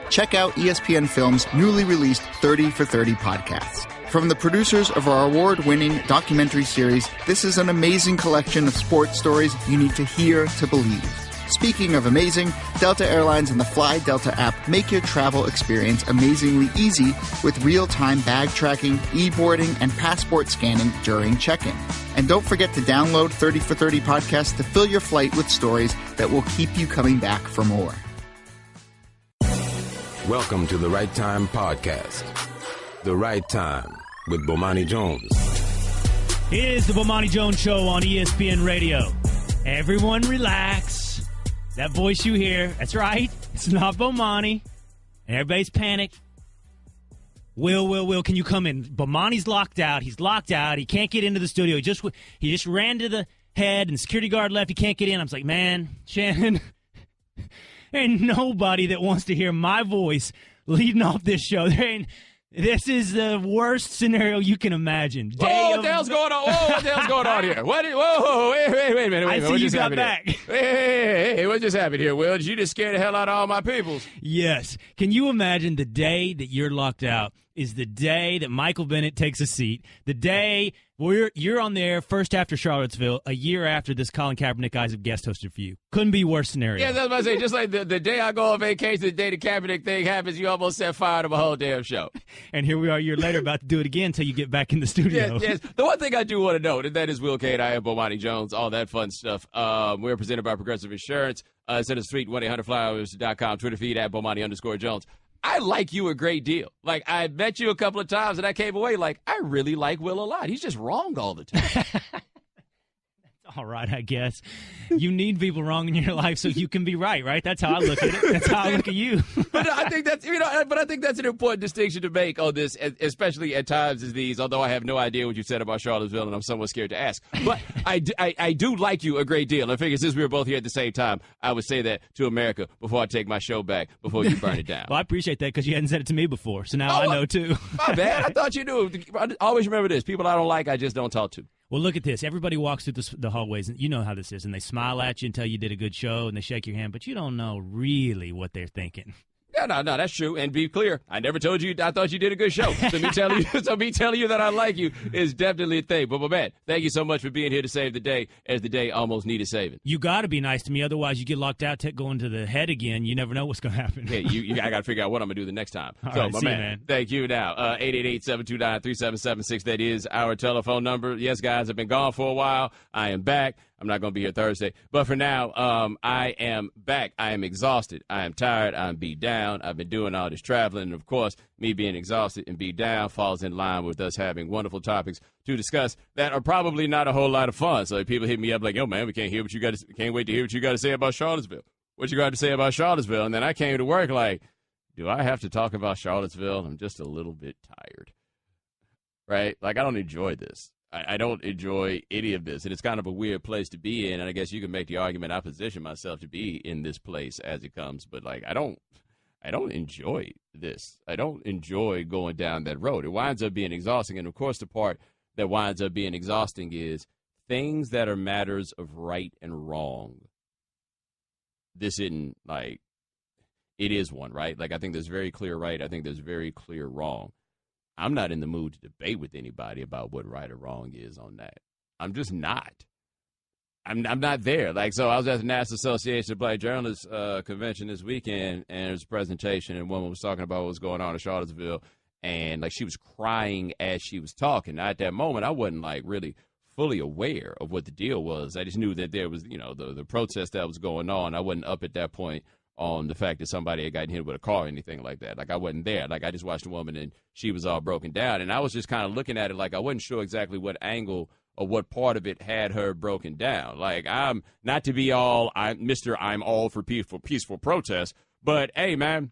check out ESPN Film's newly released 30 for 30 podcasts. From the producers of our award-winning documentary series, this is an amazing collection of sports stories you need to hear to believe. Speaking of amazing, Delta Airlines and the Fly Delta app make your travel experience amazingly easy with real-time bag tracking, e-boarding, and passport scanning during check-in. And don't forget to download 30 for 30 podcasts to fill your flight with stories that will keep you coming back for more. Welcome to the Right Time Podcast. The Right Time with Bomani Jones. It is the Bomani Jones Show on ESPN Radio. Everyone relax. That voice you hear, that's right. It's not Bomani. And everybody's panicked. Will, can you come in? Bomani's locked out. He's locked out. He can't get into the studio. He just ran to the head, and the security guard left. He can't get in. I was like, man, Shannon, ain't nobody that wants to hear my voice leading off this show. This is the worst scenario you can imagine. What the hell's going on? Whoa, what the hell's going on here? Whoa, wait a minute. I see you got back. Hey, what just happened here, Will? Did you just scare the hell out of all my peoples? Yes. Can you imagine the day that you're locked out is the day that Michael Bennett takes a seat, the day where you're on the air first after Charlottesville, a year after this Colin Kaepernick guys have guest hosted for you. Couldn't be worse scenario. Yeah, that's what I say. Just like the day I go on vacation, the day the Kaepernick thing happens, you almost set fire to my whole damn show. And here we are a year later about to do it again until you get back in the studio. Yes. The one thing I do want to note, and that is Will Cade, I am Bomani Jones, all that fun stuff. We're presented by Progressive Insurance. Send us a tweet, 1-800-Flowers.com, Twitter feed at Bomani_Jones. I like you a great deal. Like, I met you a couple of times, and I came away like, I really like Will a lot. He's just wrong all the time. All right, I guess. You need people wrong in your life so you can be right? That's how I look at it. That's how I look at you. But I think that's an important distinction to make on this, especially at times as these, although I have no idea what you said about Charlottesville, and I'm somewhat scared to ask. But I do like you a great deal. I figure since we were both here at the same time, I would say that to America before I take my show back, before you burn it down. Well, I appreciate that because you hadn't said it to me before, so now I know too. My bad. I thought you knew. Always remember this. People I don't like, I just don't talk to. Well, look at this. Everybody walks through the hallways, and you know how this is, and they smile at you and tell you did a good show, and they shake your hand, but you don't know really what they're thinking. Yeah, no, that's true. And be clear, I never told you I thought you did a good show. So me telling you that I like you is definitely a thing. But, man, thank you so much for being here to save the day, as the day almost needed saving. You got to be nice to me, otherwise you get locked out, going to the head again. You never know what's going to happen. Yeah, I got to figure out what I'm going to do the next time. All right, my man, thank you now. 888-729-3776. That is our telephone number. Yes, guys, I've been gone for a while. I am back. I'm not going to be here Thursday. But for now, I am back. I am exhausted. I am tired. I'm beat down. I've been doing all this traveling. And, of course, me being exhausted and beat down falls in line with us having wonderful topics to discuss that are probably not a whole lot of fun. So people hit me up like, yo, man, we can't wait to hear what you got to say about Charlottesville. What you got to say about Charlottesville? And then I came to work like, do I have to talk about Charlottesville? I'm just a little bit tired. Right? Like, I don't enjoy this. I don't enjoy any of this, and it's kind of a weird place to be in, and I guess you can make the argument I position myself to be in this place as it comes, but, like, I don't enjoy this. I don't enjoy going down that road. It winds up being exhausting, and, of course, the part that winds up being exhausting is things that are matters of right and wrong. This isn't, like, it is one, right? Like, I think there's very clear right. I think there's very clear wrong. I'm not in the mood to debate with anybody about what right or wrong is on that. I'm just not. I'm not there. Like, so I was at the National Association of Black Journalists convention this weekend, and there was a presentation, and one was talking about what was going on in Charlottesville, and, like, she was crying as she was talking. Now, at that moment, I wasn't, like, really fully aware of what the deal was. I just knew that there was, the protest that was going on. I wasn't up at that point on the fact that somebody had gotten hit with a car or anything like that. Like, I wasn't there. Like, I just watched a woman, and she was all broken down. And I was just kind of looking at it like I wasn't sure exactly what angle or what part of it had her broken down. Like, I'm not to be all, I'm all for peaceful protest, but, hey, man,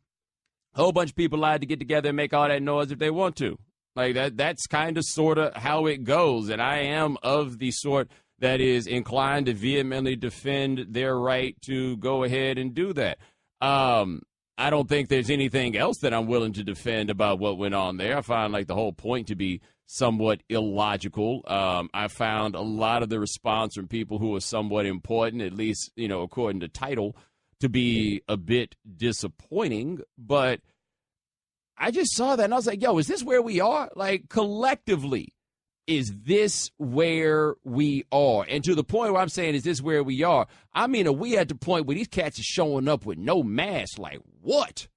a whole bunch of people lied to get together and make all that noise if they want to. Like, that's kind of sort of how it goes. And I am of the sort that is inclined to vehemently defend their right to go ahead and do that. I don't think there's anything else that I'm willing to defend about what went on there. I find, like, the whole point to be somewhat illogical. I found a lot of the response from people who are somewhat important, at least, according to title, to be a bit disappointing, but I just saw that and I was like, yo, is this where we are? Like, collectively, is this where we are? And to the point where I'm saying, is this where we are? I mean, are we at the point where these cats are showing up with no mask? Like, what?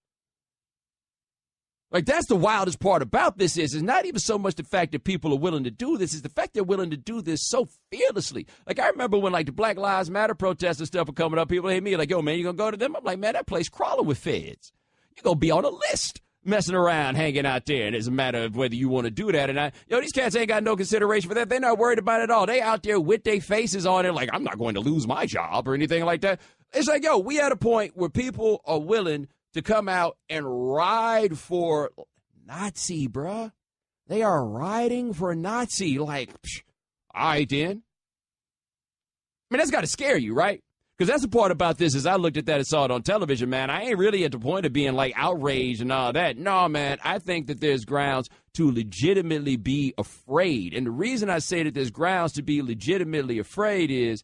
Like, that's the wildest part about this is not even so much the fact that people are willing to do this, is the fact they're willing to do this so fearlessly. Like, I remember when, like, the Black Lives Matter protests and stuff were coming up, people hit me like, yo, man, you going to go to them? I'm like, man, that place crawling with feds. You're going to be on a list messing around, hanging out there. And it's a matter of whether you want to do that or not. Yo, these cats ain't got no consideration for that. They're not worried about it at all. They out there with their faces on it like, I'm not going to lose my job or anything like that. It's like, yo, we at a point where people are willing to come out and ride for Nazi, bruh. They are riding for Nazi. Like, all right, then. I mean, that's got to scare you, right? Because that's the part about this is I looked at that and saw it on television, man. I ain't really at the point of being, like, outraged and all that. No, man, I think that there's grounds to legitimately be afraid. And the reason I say that there's grounds to be legitimately afraid is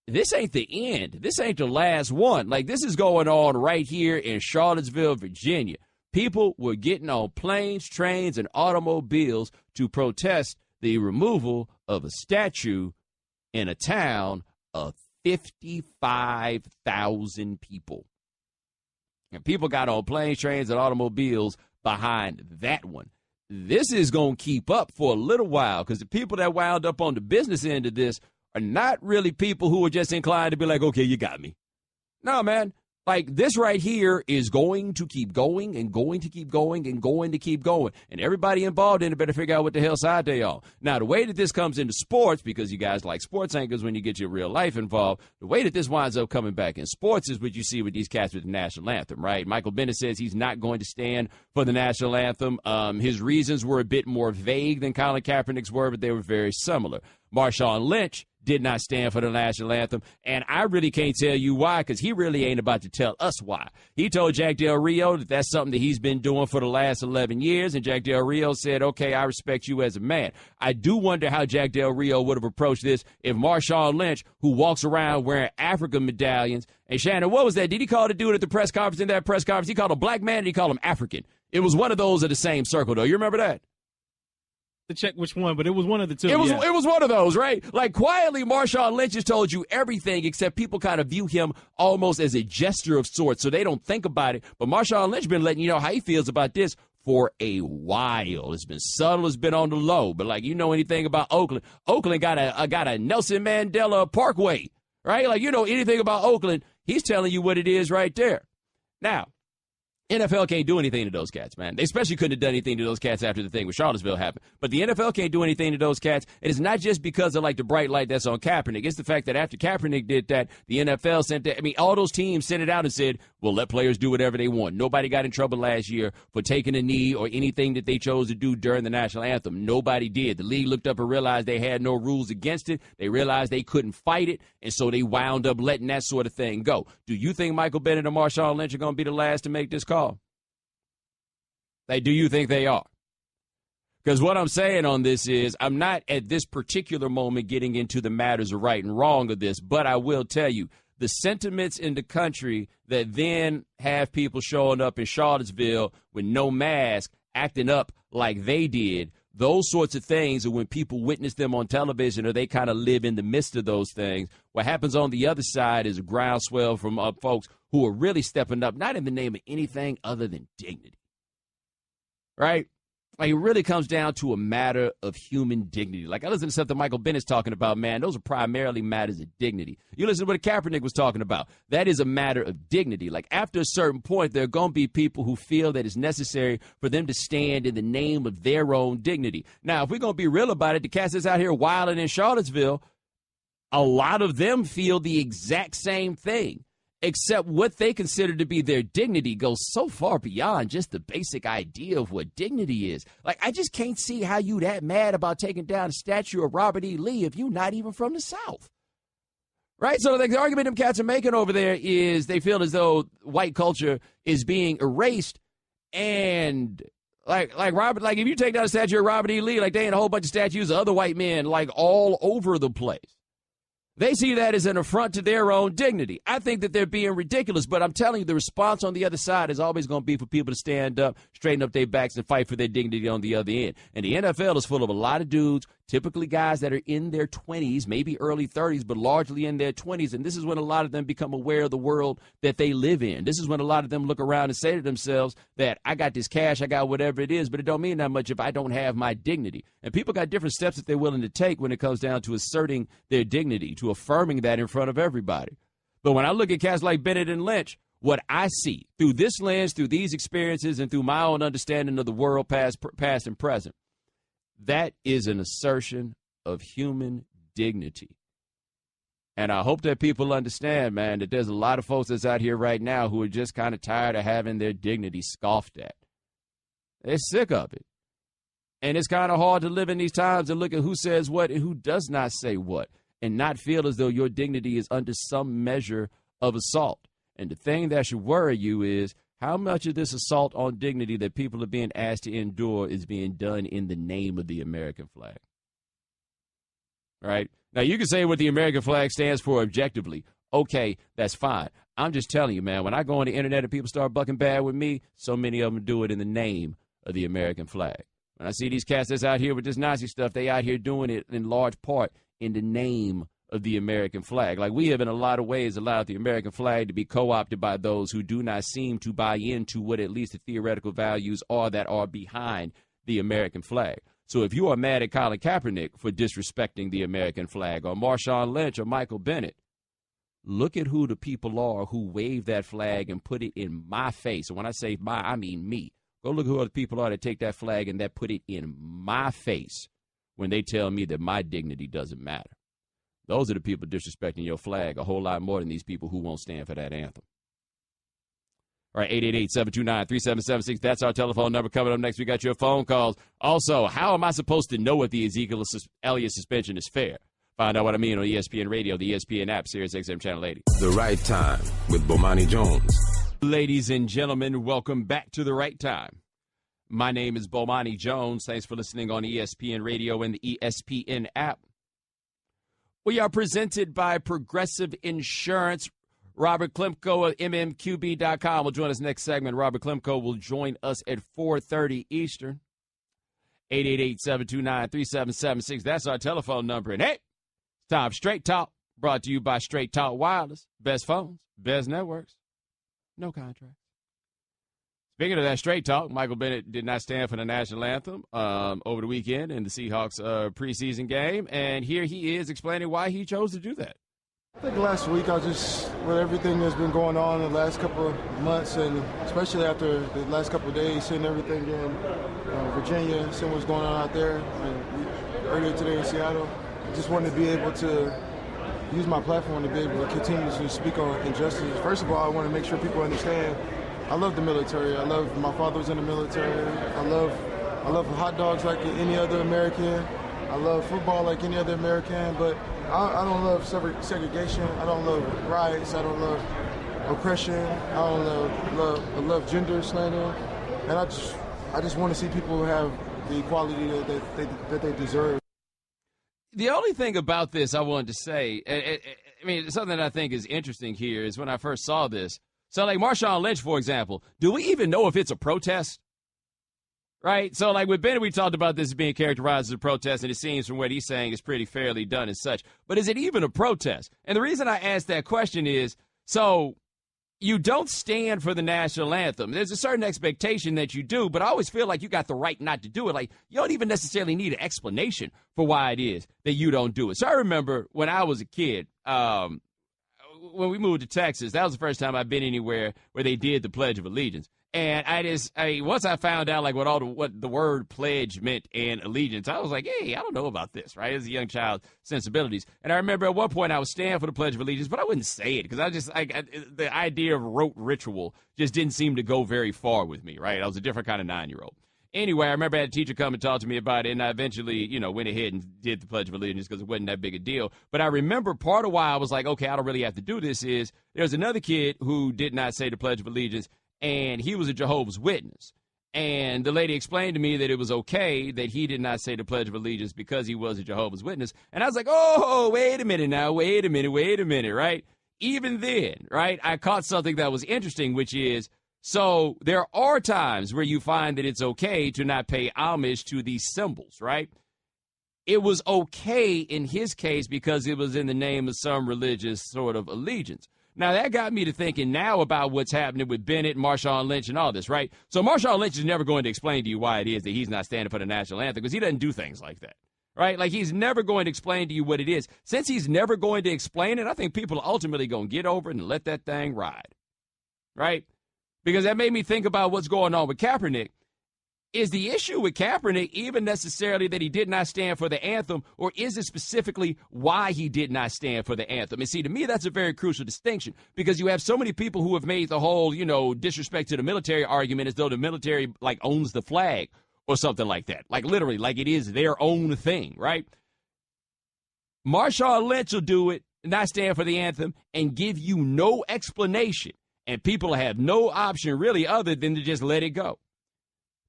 this ain't the end. This ain't the last one. Like, this is going on right here in Charlottesville, Virginia. People were getting on planes, trains, and automobiles to protest the removal of a statue in a town of 55,000 people. And people got on planes, trains, and automobiles behind that one. This is going to keep up for a little while because the people that wound up on the business end of this are not really people who are just inclined to be like, okay, you got me. No, man. Like, this right here is going to keep going and going to keep going and going to keep going. And everybody involved in it better figure out what the hell side they are. Now, the way that this comes into sports, because you guys like sports anchors when you get your real life involved, the way that this winds up coming back in sports is what you see with these cats with the national anthem, right? Michael Bennett says he's not going to stand for the national anthem. His reasons were a bit more vague than Colin Kaepernick's were, but they were very similar. Marshawn Lynch did not stand for the national anthem, and I really can't tell you why, because he really ain't about to tell us why. He told Jack Del Rio that that's something that he's been doing for the last 11 years, and Jack Del Rio said, okay, I respect you as a man. I do wonder how Jack Del Rio would have approached this if Marshawn Lynch, who walks around wearing African medallions, and Shannon, what was that? Did he call the dude at the press conference in that press conference? He called him black man, and he called him African. It was one of those of the same circle, though. You remember that? To check which one, but it was one of the two. It was one of those, right? Like, quietly, Marshawn Lynch has told you everything, except people kind of view him almost as a gesture of sorts, so they don't think about it. But Marshawn Lynch been letting you know how he feels about this for a while. It's been subtle, it's been on the low. But, like, you know anything about Oakland? Oakland got a Nelson Mandela Parkway, right? Like, you know anything about Oakland, he's telling you what it is right there. Now, NFL can't do anything to those cats, man. They especially couldn't have done anything to those cats after the thing with Charlottesville happened. But the NFL can't do anything to those cats. And it's not just because of, like, the bright light that's on Kaepernick. It's the fact that after Kaepernick did that, the NFL sent that. I mean, all those teams sent it out and said, well, let players do whatever they want. Nobody got in trouble last year for taking a knee or anything that they chose to do during the national anthem. Nobody did. The league looked up and realized they had no rules against it. They realized they couldn't fight it. And so they wound up letting that sort of thing go. Do you think Michael Bennett and Marshawn Lynch are going to be the last to make this call? Like, do you think they are? Because what I'm saying on this is I'm not at this particular moment getting into the matters of right and wrong of this, but I will tell you the sentiments in the country that then have people showing up in Charlottesville with no mask, acting up like they did, those sorts of things, and when people witness them on television or they kind of live in the midst of those things, what happens on the other side is a groundswell from folks who are really stepping up, not in the name of anything other than dignity. Right? Like, it really comes down to a matter of human dignity. Like, I listen to stuff that Michael Bennett's talking about, man. Those are primarily matters of dignity. You listen to what Kaepernick was talking about. That is a matter of dignity. Like, after a certain point, there are going to be people who feel that it's necessary for them to stand in the name of their own dignity. Now, if we're going to be real about it, the cats that's out here wilding in Charlottesville, a lot of them feel the exact same thing. Except what they consider to be their dignity goes so far beyond just the basic idea of what dignity is. Like, I just can't see how you that mad about taking down a statue of Robert E. Lee if you're not even from the South. Right? So the argument them cats are making over there is they feel as though white culture is being erased. And like Robert, like if you take down a statue of Robert E. Lee, like they ain't a whole bunch of statues of other white men like all over the place. They see that as an affront to their own dignity. I think that they're being ridiculous, but I'm telling you, the response on the other side is always going to be for people to stand up, straighten up their backs, and fight for their dignity on the other end. And the NFL is full of a lot of dudes, typically guys that are in their 20s, maybe early 30s, but largely in their 20s. And this is when a lot of them become aware of the world that they live in. This is when a lot of them look around and say to themselves that I got this cash, I got whatever it is, but it don't mean that much if I don't have my dignity. And people got different steps that they're willing to take when it comes down to asserting their dignity, to affirming that in front of everybody. But when I look at cats like Bennett and Lynch, what I see through this lens, through these experiences, and through my own understanding of the world past and present, that is an assertion of human dignity. And I hope that people understand, man, that there's a lot of folks that's out here right now who are just kind of tired of having their dignity scoffed at. They're sick of it. And it's kind of hard to live in these times and look at who says what and who does not say what, and not feel as though your dignity is under some measure of assault. And the thing that should worry you is how much of this assault on dignity that people are being asked to endure is being done in the name of the American flag. Right? Now, you can say what the American flag stands for objectively. Okay, that's fine. I'm just telling you, man, when I go on the internet and people start bucking bad with me, so many of them do it in the name of the American flag. When I see these cats that's out here with this Nazi stuff, they out here doing it in large part in the name of the American flag. Like, we have in a lot of ways allowed the American flag to be co-opted by those who do not seem to buy into what at least the theoretical values are that are behind the American flag. So if you are mad at Colin Kaepernick for disrespecting the American flag, or Marshawn Lynch or Michael Bennett, look at who the people are who wave that flag and put it in my face. And when I say my, I mean me. Go look who other people are that take that flag and that put it in my face when they tell me that my dignity doesn't matter. Those are the people disrespecting your flag a whole lot more than these people who won't stand for that anthem. All right, 888-729-3776. That's our telephone number. Coming up next, we got your phone calls. Also, how am I supposed to know if the Ezekiel Elliott suspension is fair? Find out what I mean on ESPN Radio, the ESPN app, Sirius XM Channel 80. The Right Time with Bomani Jones. Ladies and gentlemen, welcome back to The Right Time. My name is Bomani Jones. Thanks for listening on ESPN Radio and the ESPN app. We are presented by Progressive Insurance. Robert Klemko of mmqb.com will join us next segment. Robert Klemko will join us at 4:30 Eastern. 888-729-3776. That's our telephone number. And hey, it's time for Straight Talk, brought to you by Straight Talk Wireless. Best phones, best networks, no contract. Speaking of that Straight Talk, Michael Bennett did not stand for the national anthem over the weekend in the Seahawks preseason game. And here he is explaining why he chose to do that. I think last week with everything that's been going on in the last couple of months, and especially after the last couple of days, seeing everything in Virginia, seeing what's going on out there, earlier today in Seattle, I just wanted to be able to use my platform to be able to continue to speak on injustice. First of all, I want to make sure people understand I love the military. My father was in the military. I love hot dogs like any other American. I love football like any other American, but I don't love segregation. I don't love riots. I don't love oppression. I don't love gender slander. And I just want to see people have the equality that they deserve. The only thing about this I wanted to say, I mean, something that I think is interesting here is when I first saw this. So, like Marshawn Lynch, for example, do we even know if it's a protest? Right? So, like with Bennett, we talked about this being characterized as a protest, and it seems from what he's saying is pretty fairly done and such. But is it even a protest? And the reason I asked that question is, so you don't stand for the national anthem. There's a certain expectation that you do, but I always feel like you got the right not to do it. Like, you don't even necessarily need an explanation for why it is that you don't do it. So I remember when I was a kid, when we moved to Texas, that was the first time I've been anywhere where they did the Pledge of Allegiance. And once I found out like what the word pledge meant and allegiance, I was like, hey, I don't know about this, right? As a young child's sensibilities. And I remember at one point I was standing for the Pledge of Allegiance, but I wouldn't say it because the idea of rote ritual just didn't seem to go very far with me, right? I was a different kind of 9-year-old. Anyway, I remember I had a teacher come and talk to me about it, and I eventually, went ahead and did the Pledge of Allegiance because it wasn't that big a deal. But I remember part of why I was like, okay, I don't really have to do this is there's another kid who did not say the Pledge of Allegiance, and he was a Jehovah's Witness. And the lady explained to me that it was okay that he did not say the Pledge of Allegiance because he was a Jehovah's Witness. And I was like, oh, wait a minute now, wait a minute, right? Even then, right, I caught something that was interesting, which is, so there are times where you find that it's okay to not pay homage to these symbols, right? It was okay in his case because it was in the name of some religious sort of allegiance. Now, that got me to thinking now about what's happening with Bennett, Marshawn, Lynch, and all this, right? So Marshawn Lynch is never going to explain to you why it is that he's not standing for the national anthem because he doesn't do things like that, right? Like, he's never going to explain to you what it is. Since he's never going to explain it, I think people are ultimately going to get over it and let that thing ride, right? Because that made me think about what's going on with Kaepernick. Is the issue with Kaepernick even necessarily that he did not stand for the anthem, or is it specifically why he did not stand for the anthem? And see, to me, that's a very crucial distinction because you have so many people who have made the whole, disrespect to the military argument as though the military, like, owns the flag or something like that. Like, literally, like it is their own thing, right? Marshawn Lynch will do it, not stand for the anthem, and give you no explanation. And people have no option, really, other than to just let it go.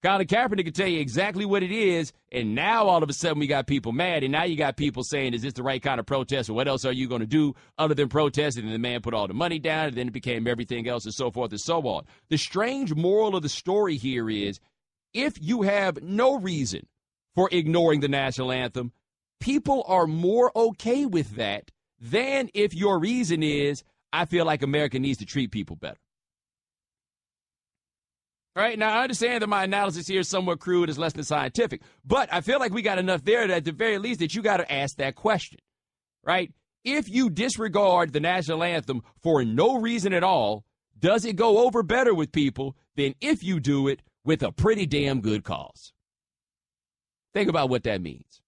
Colin Kaepernick can tell you exactly what it is, and now all of a sudden we got people mad, and now you got people saying, is this the right kind of protest, or what else are you going to do other than protest? And then the man put all the money down, and then it became everything else, and so forth and so on. The strange moral of the story here is, if you have no reason for ignoring the national anthem, people are more okay with that than if your reason is, I feel like America needs to treat people better. Right? Now, I understand that my analysis here is somewhat crude, is less than scientific, but I feel like we got enough there that at the very least that you got to ask that question, right? If you disregard the national anthem for no reason at all, does it go over better with people than if you do it with a pretty damn good cause? Think about what that means.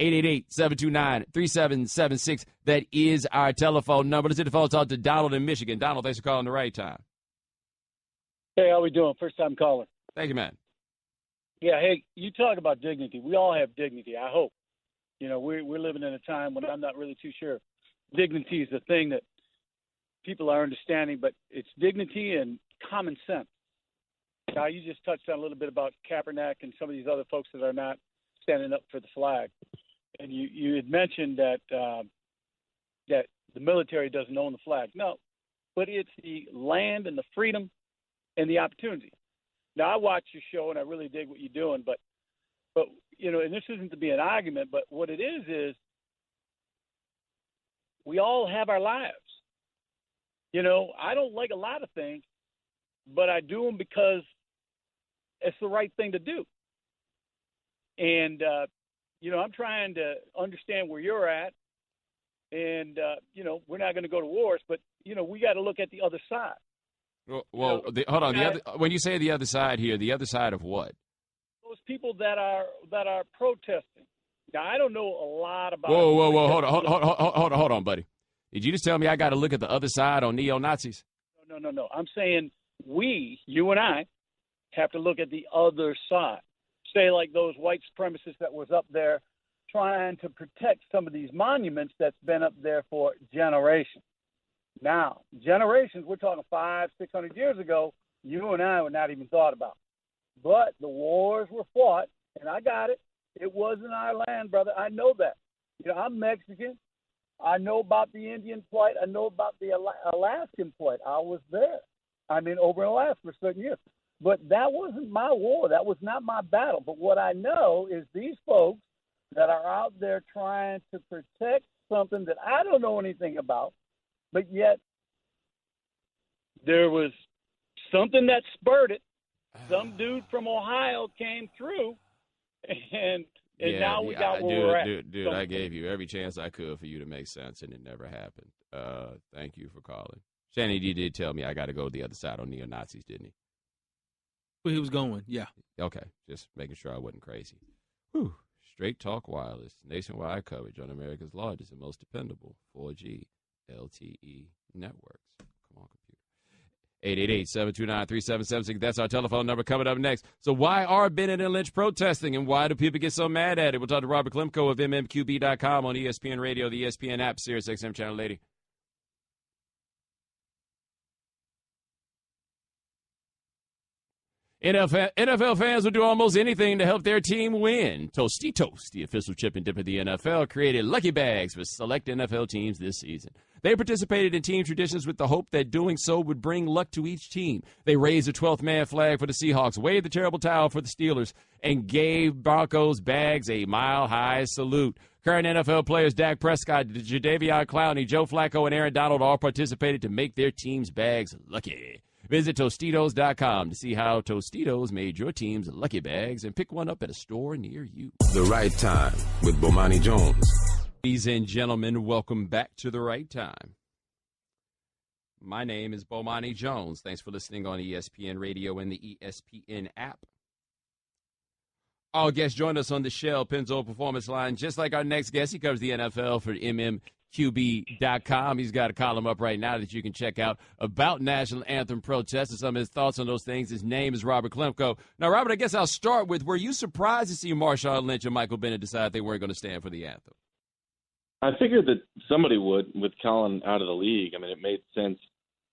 888-729-3776. That is our telephone number. Let's hit the phone, talk to Donald in Michigan. Donald, thanks for calling the right time. Hey, how we doing? First time caller. Thank you, man. Yeah, hey, you talk about dignity. We all have dignity, I hope. We're living in a time when I'm not really too sure. Dignity is the thing that people are understanding, but it's dignity and common sense. Now, you just touched on a little bit about Kaepernick and some of these other folks that are not standing up for the flag. And you had mentioned that that the military doesn't own the flag. No, but it's the land and the freedom and the opportunity. Now, I watch your show, and I really dig what you're doing, but and this isn't to be an argument, but what it is we all have our lives. I don't like a lot of things, but I do them because it's the right thing to do. And, I'm trying to understand where you're at, and, we're not going to go to wars, but, we got to look at the other side. Well, hold on. When you say the other side here, the other side of what? Those people that are protesting. Now, I don't know a lot about. Whoa! Hold on, buddy. Did you just tell me I got to look at the other side on neo-Nazis? No. I'm saying you and I, have to look at the other side. Say like those white supremacists that was up there trying to protect some of these monuments that's been up there for generations. Now, generations, we're talking 500-600 years ago, you and I were not even thought about. But the wars were fought, and I got it. It wasn't our land, brother. I know that. I'm Mexican. I know about the Indian plight. I know about the Alaskan plight. I was there. Over in Alaska for certain years. But that wasn't my war. That was not my battle. But what I know is these folks that are out there trying to protect something that I don't know anything about, but yet there was something that spurred it. Some dude from Ohio came through, and now we got where we're at. Dude, I gave you every chance I could for you to make sense, and it never happened. Thank you for calling. Shannon, you did tell me I got to go to the other side on neo-Nazis, didn't he? Well, he was going, yeah. Okay, just making sure I wasn't crazy. Whew. Straight Talk Wireless, nationwide coverage on America's largest and most dependable 4G LTE networks. Come on, computer. 888-729-3776. That's our telephone number. Coming up next. So why are Bennett and Lynch protesting, and why do people get so mad at it? We'll talk to Robert Klemko of mmqb.com on ESPN Radio, the ESPN app, Sirius XM Channel 80. NFL fans will do almost anything to help their team win. Tostitos, the official chip and dip of the NFL, created lucky bags for select NFL teams this season. They participated in team traditions with the hope that doing so would bring luck to each team. They raised the 12th man flag for the Seahawks, waved the terrible towel for the Steelers, and gave Broncos bags a mile-high salute. Current NFL players Dak Prescott, Jadeveon Clowney, Joe Flacco, and Aaron Donald all participated to make their team's bags lucky. Visit Tostitos.com to see how Tostitos made your team's lucky bags and pick one up at a store near you. The Right Time with Bomani Jones. Ladies and gentlemen, welcome back to The Right Time. My name is Bomani Jones. Thanks for listening on ESPN Radio and the ESPN app. Our guest joined us on the Shell Pennzoil Performance Line. Just like our next guest, he covers the NFL for MMQB.com. He's got a column up right now that you can check out about national anthem protests and some of his thoughts on those things. His name is Robert Klemko. Now, Robert, I guess I'll start with, were you surprised to see Marshawn, Lynch, and Michael Bennett decide they weren't going to stand for the anthem? I figured that somebody would, with Colin out of the league. I mean, it made sense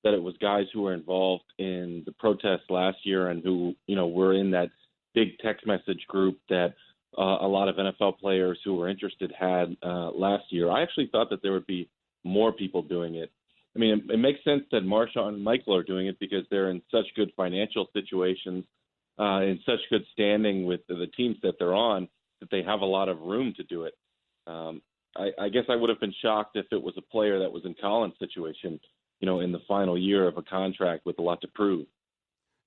that it was guys who were involved in the protests last year and who, were in that big text message group that a lot of NFL players who were interested had last year. I actually thought that there would be more people doing it. I mean, it makes sense that Marshawn and Michael are doing it because they're in such good financial situations, in such good standing with the teams that they're on, that they have a lot of room to do it. I guess I would have been shocked if it was a player that was in Colin's situation, in the final year of a contract with a lot to prove.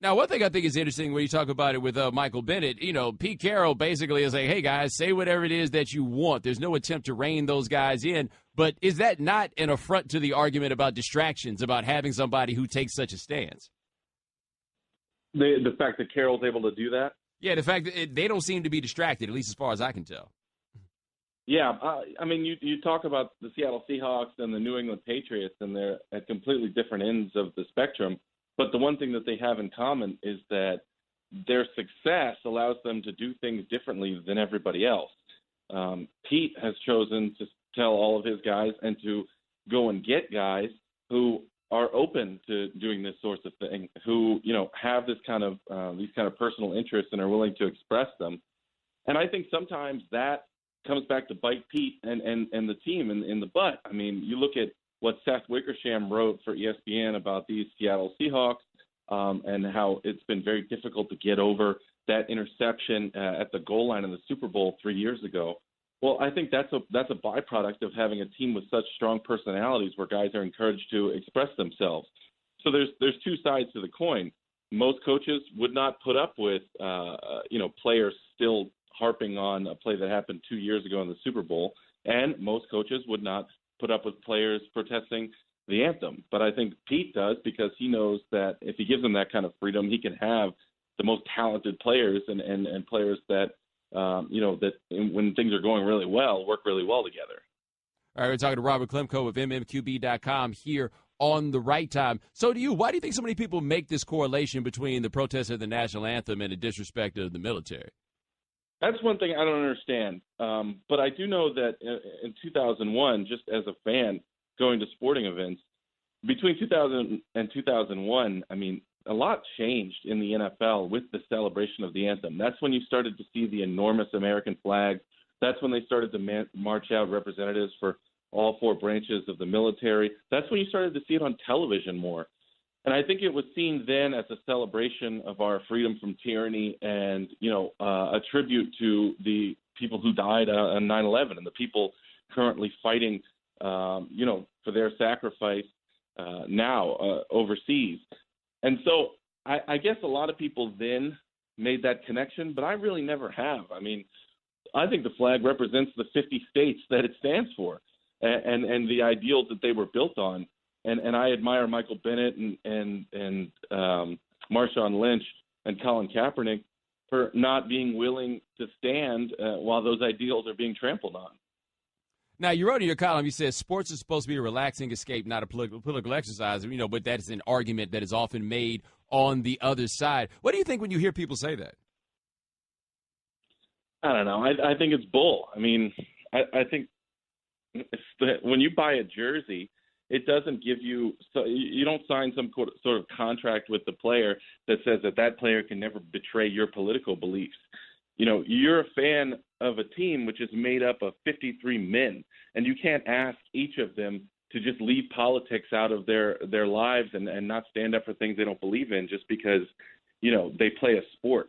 Now, one thing I think is interesting when you talk about it with Michael Bennett, Pete Carroll basically is like, hey, guys, say whatever it is that you want. There's no attempt to rein those guys in. But is that not an affront to the argument about distractions, about having somebody who takes such a stance? The fact that Carroll's able to do that? Yeah, the fact that they don't seem to be distracted, at least as far as I can tell. Yeah, I mean, you talk about the Seattle Seahawks and the New England Patriots, and they're at completely different ends of the spectrum. But the one thing that they have in common is that their success allows them to do things differently than everybody else. Pete has chosen to tell all of his guys and to go and get guys who are open to doing this sorts of thing, who, have this kind of these kind of personal interests and are willing to express them. And I think sometimes that comes back to bite Pete and the team in the butt. I mean, you look at what Seth Wickersham wrote for ESPN about these Seattle Seahawks and how it's been very difficult to get over that interception at the goal line in the Super Bowl 3 years ago. Well, I think that's a byproduct of having a team with such strong personalities where guys are encouraged to express themselves. So there's two sides to the coin. Most coaches would not put up with players still harping on a play that happened 2 years ago in the Super Bowl, and most coaches would not put up with players protesting the anthem. But I think Pete does because he knows that if he gives them that kind of freedom, he can have the most talented players and players that, when things are going really well, work really well together. All right, we're talking to Robert Klemko of MMQB.com here on The Right Time. So why do you think so many people make this correlation between the protest of the national anthem and the disrespect of the military? That's one thing I don't understand. But I do know that in 2001, just as a fan going to sporting events, between 2000 and 2001, I mean, a lot changed in the NFL with the celebration of the anthem. That's when you started to see the enormous American flag. That's when they started to march out representatives for all four branches of the military. That's when you started to see it on television more. And I think it was seen then as a celebration of our freedom from tyranny and, a tribute to the people who died on 9/11 and the people currently fighting, for their sacrifice now overseas. And so I guess a lot of people then made that connection, but I really never have. I mean, I think the flag represents the 50 states that it stands for and the ideals that they were built on. And I admire Michael Bennett and Marshawn Lynch and Colin Kaepernick for not being willing to stand while those ideals are being trampled on. Now, you wrote in your column, you said sports is supposed to be a relaxing escape, not a political exercise, but that is an argument that is often made on the other side. What do you think when you hear people say that? I don't know. I think it's bull. I mean, I think when you buy a jersey it doesn't give you – so you don't sign some sort of contract with the player that says that player can never betray your political beliefs. You know, you're a fan of a team which is made up of 53 men, and you can't ask each of them to just leave politics out of their lives and not stand up for things they don't believe in just because, you know, they play a sport.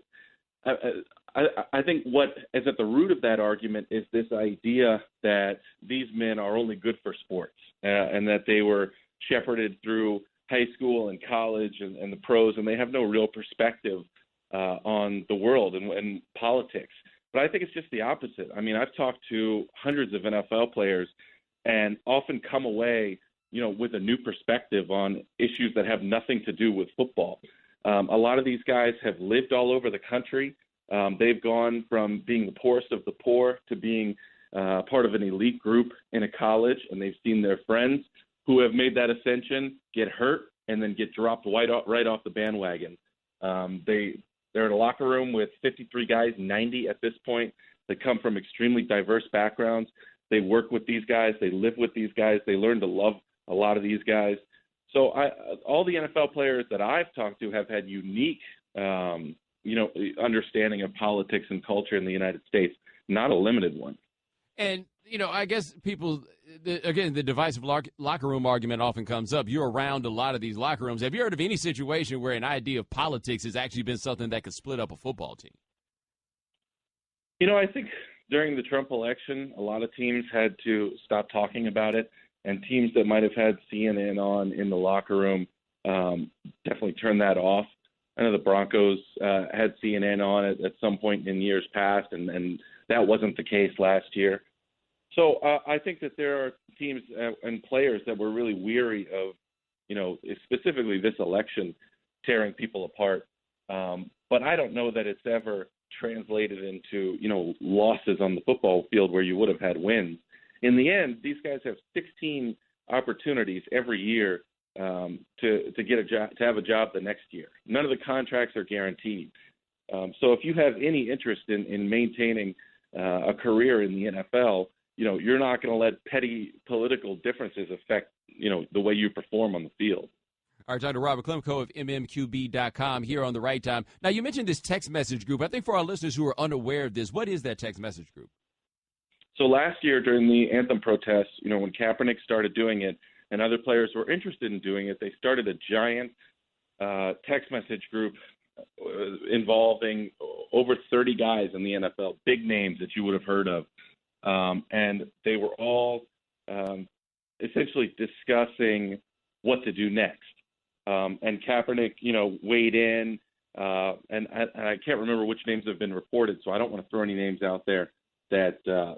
I think what is at the root of that argument is this idea that these men are only good for sports and that they were shepherded through high school and college and the pros, and they have no real perspective on the world and politics. But I think it's just the opposite. I mean, I've talked to hundreds of NFL players and often come away, you know, with a new perspective on issues that have nothing to do with football. A lot of these guys have lived all over the country. They've gone from being the poorest of the poor to being part of an elite group in a college, and they've seen their friends who have made that ascension get hurt and then get dropped right off the bandwagon. They're in a locker room with 53 guys, 90 at this point, that come from extremely diverse backgrounds. They work with these guys. They live with these guys. They learn to love a lot of these guys. So all the NFL players that I've talked to have had unique, understanding of politics and culture in the United States, not a limited one. And, you know, I guess people, again, the divisive locker room argument often comes up. You're around a lot of these locker rooms. Have you heard of any situation where an idea of politics has actually been something that could split up a football team? You know, I think during the Trump election, a lot of teams had to stop talking about it, and teams that might have had CNN on in the locker room definitely turned that off. I know the Broncos had CNN on at some point in years past, and that wasn't the case last year. So I think that there are teams and players that were really weary of, you know, specifically this election tearing people apart. But I don't know that it's ever translated into, you know, losses on the football field where you would have had wins. In the end, these guys have 16 opportunities every year to get a job, to have a job the next year. None of the contracts are guaranteed. So if you have any interest in maintaining a career in the NFL, you know, you're not going to let petty political differences affect, you know, the way you perform on the field. All right, Dr. Robert Klemko of mmqb.com here on The Right Time. Now, you mentioned this text message group. I think for our listeners who are unaware of this, what is that text message group? So last year during the anthem protests, you know, when Kaepernick started doing it and other players were interested in doing it, they started a giant text message group involving over 30 guys in the NFL, big names that you would have heard of. And they were all essentially discussing what to do next. And Kaepernick, you know, weighed in, and I can't remember which names have been reported, so I don't want to throw any names out there that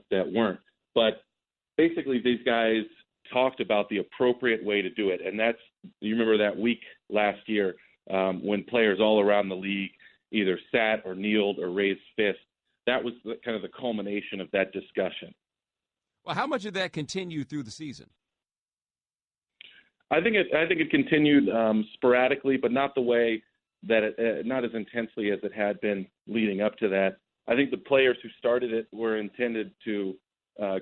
weren't. But basically, these guys talked about the appropriate way to do it, and that's, you remember that week last year when players all around the league either sat or kneeled or raised fists. That was kind of the culmination of that discussion. Well, how much did that continue through the season? I think it continued sporadically, but not the way that not as intensely as it had been leading up to that. I think the players who started it were intended to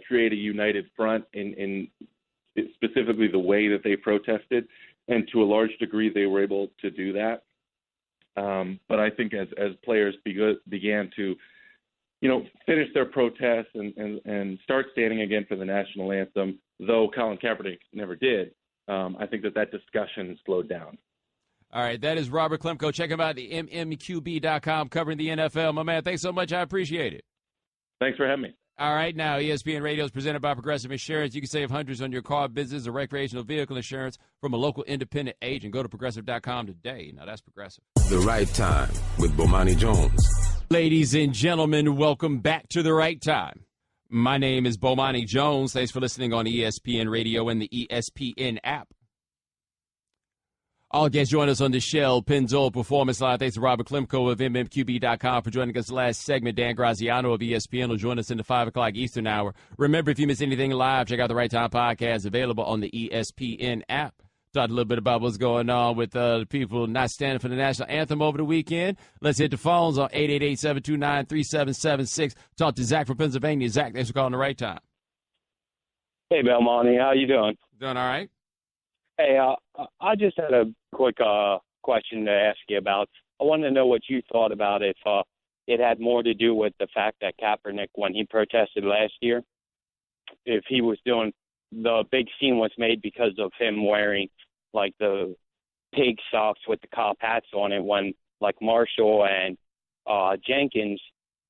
create a united front in specifically the way that they protested, and to a large degree they were able to do that. But I think as players began to, you know, finish their protests and start standing again for the national anthem, though Colin Kaepernick never did, I think that discussion slowed down. All right, that is Robert Klemko. Check him out at mmqb.com, covering the NFL. My man, thanks so much. I appreciate it. Thanks for having me. All right, now ESPN Radio is presented by Progressive Insurance. You can save hundreds on your car, business, or recreational vehicle insurance from a local independent agent. Go to Progressive.com today. Now, that's Progressive. The Right Time with Bomani Jones. Ladies and gentlemen, welcome back to The Right Time. My name is Bomani Jones. Thanks for listening on ESPN Radio and the ESPN app. All guests join us on the Shell Pennzoil Performance Line. Thanks to Robert Klemko of mmqb.com for joining us last segment. Dan Graziano of ESPN will join us in the 5 o'clock Eastern hour. Remember, if you miss anything live, check out the Right Time podcast available on the ESPN app. Talked a little bit about what's going on with the people not standing for the national anthem over the weekend. Let's hit the phones on 888-729-3776. Talk to Zach from Pennsylvania. Zach, thanks for calling The Right Time. Hey, Belmonte. How you doing? Doing all right. Hey, I just had a quick question to ask you about. I wanted to know what you thought about if it had more to do with the fact that Kaepernick, when he protested last year, if he was doing the big scene was made because of him wearing like the pig socks with the cop hats on it, when like Marshall and Jenkins,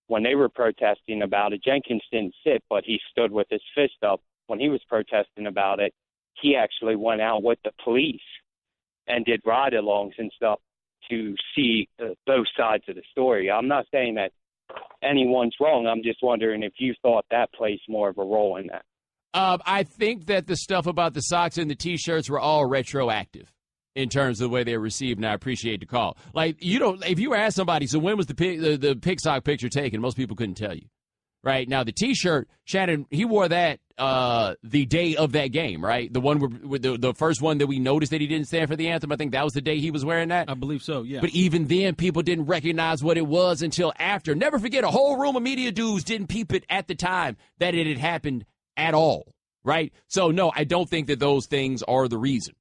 when they were protesting about it, Jenkins didn't sit, but he stood with his fist up. When he was protesting about it, he actually went out with the police and did ride-alongs and stuff to see both sides of the story. I'm not saying that anyone's wrong. I'm just wondering if you thought that plays more of a role in that. I think that the stuff about the socks and the T-shirts were all retroactive in terms of the way they were received, and I appreciate the call. Like, you don't, if you ask somebody, so when was the pig sock picture taken, most people couldn't tell you. Right? Now, the T-shirt, Shannon, he wore that the day of that game, right? The one the first one that we noticed that he didn't stand for the anthem. I think that was the day he was wearing that. I believe so, yeah. But even then, people didn't recognize what it was until after. Never forget, a whole room of media dudes didn't peep it at the time that it had happened at all, right? So, no, I don't think that those things are the reason.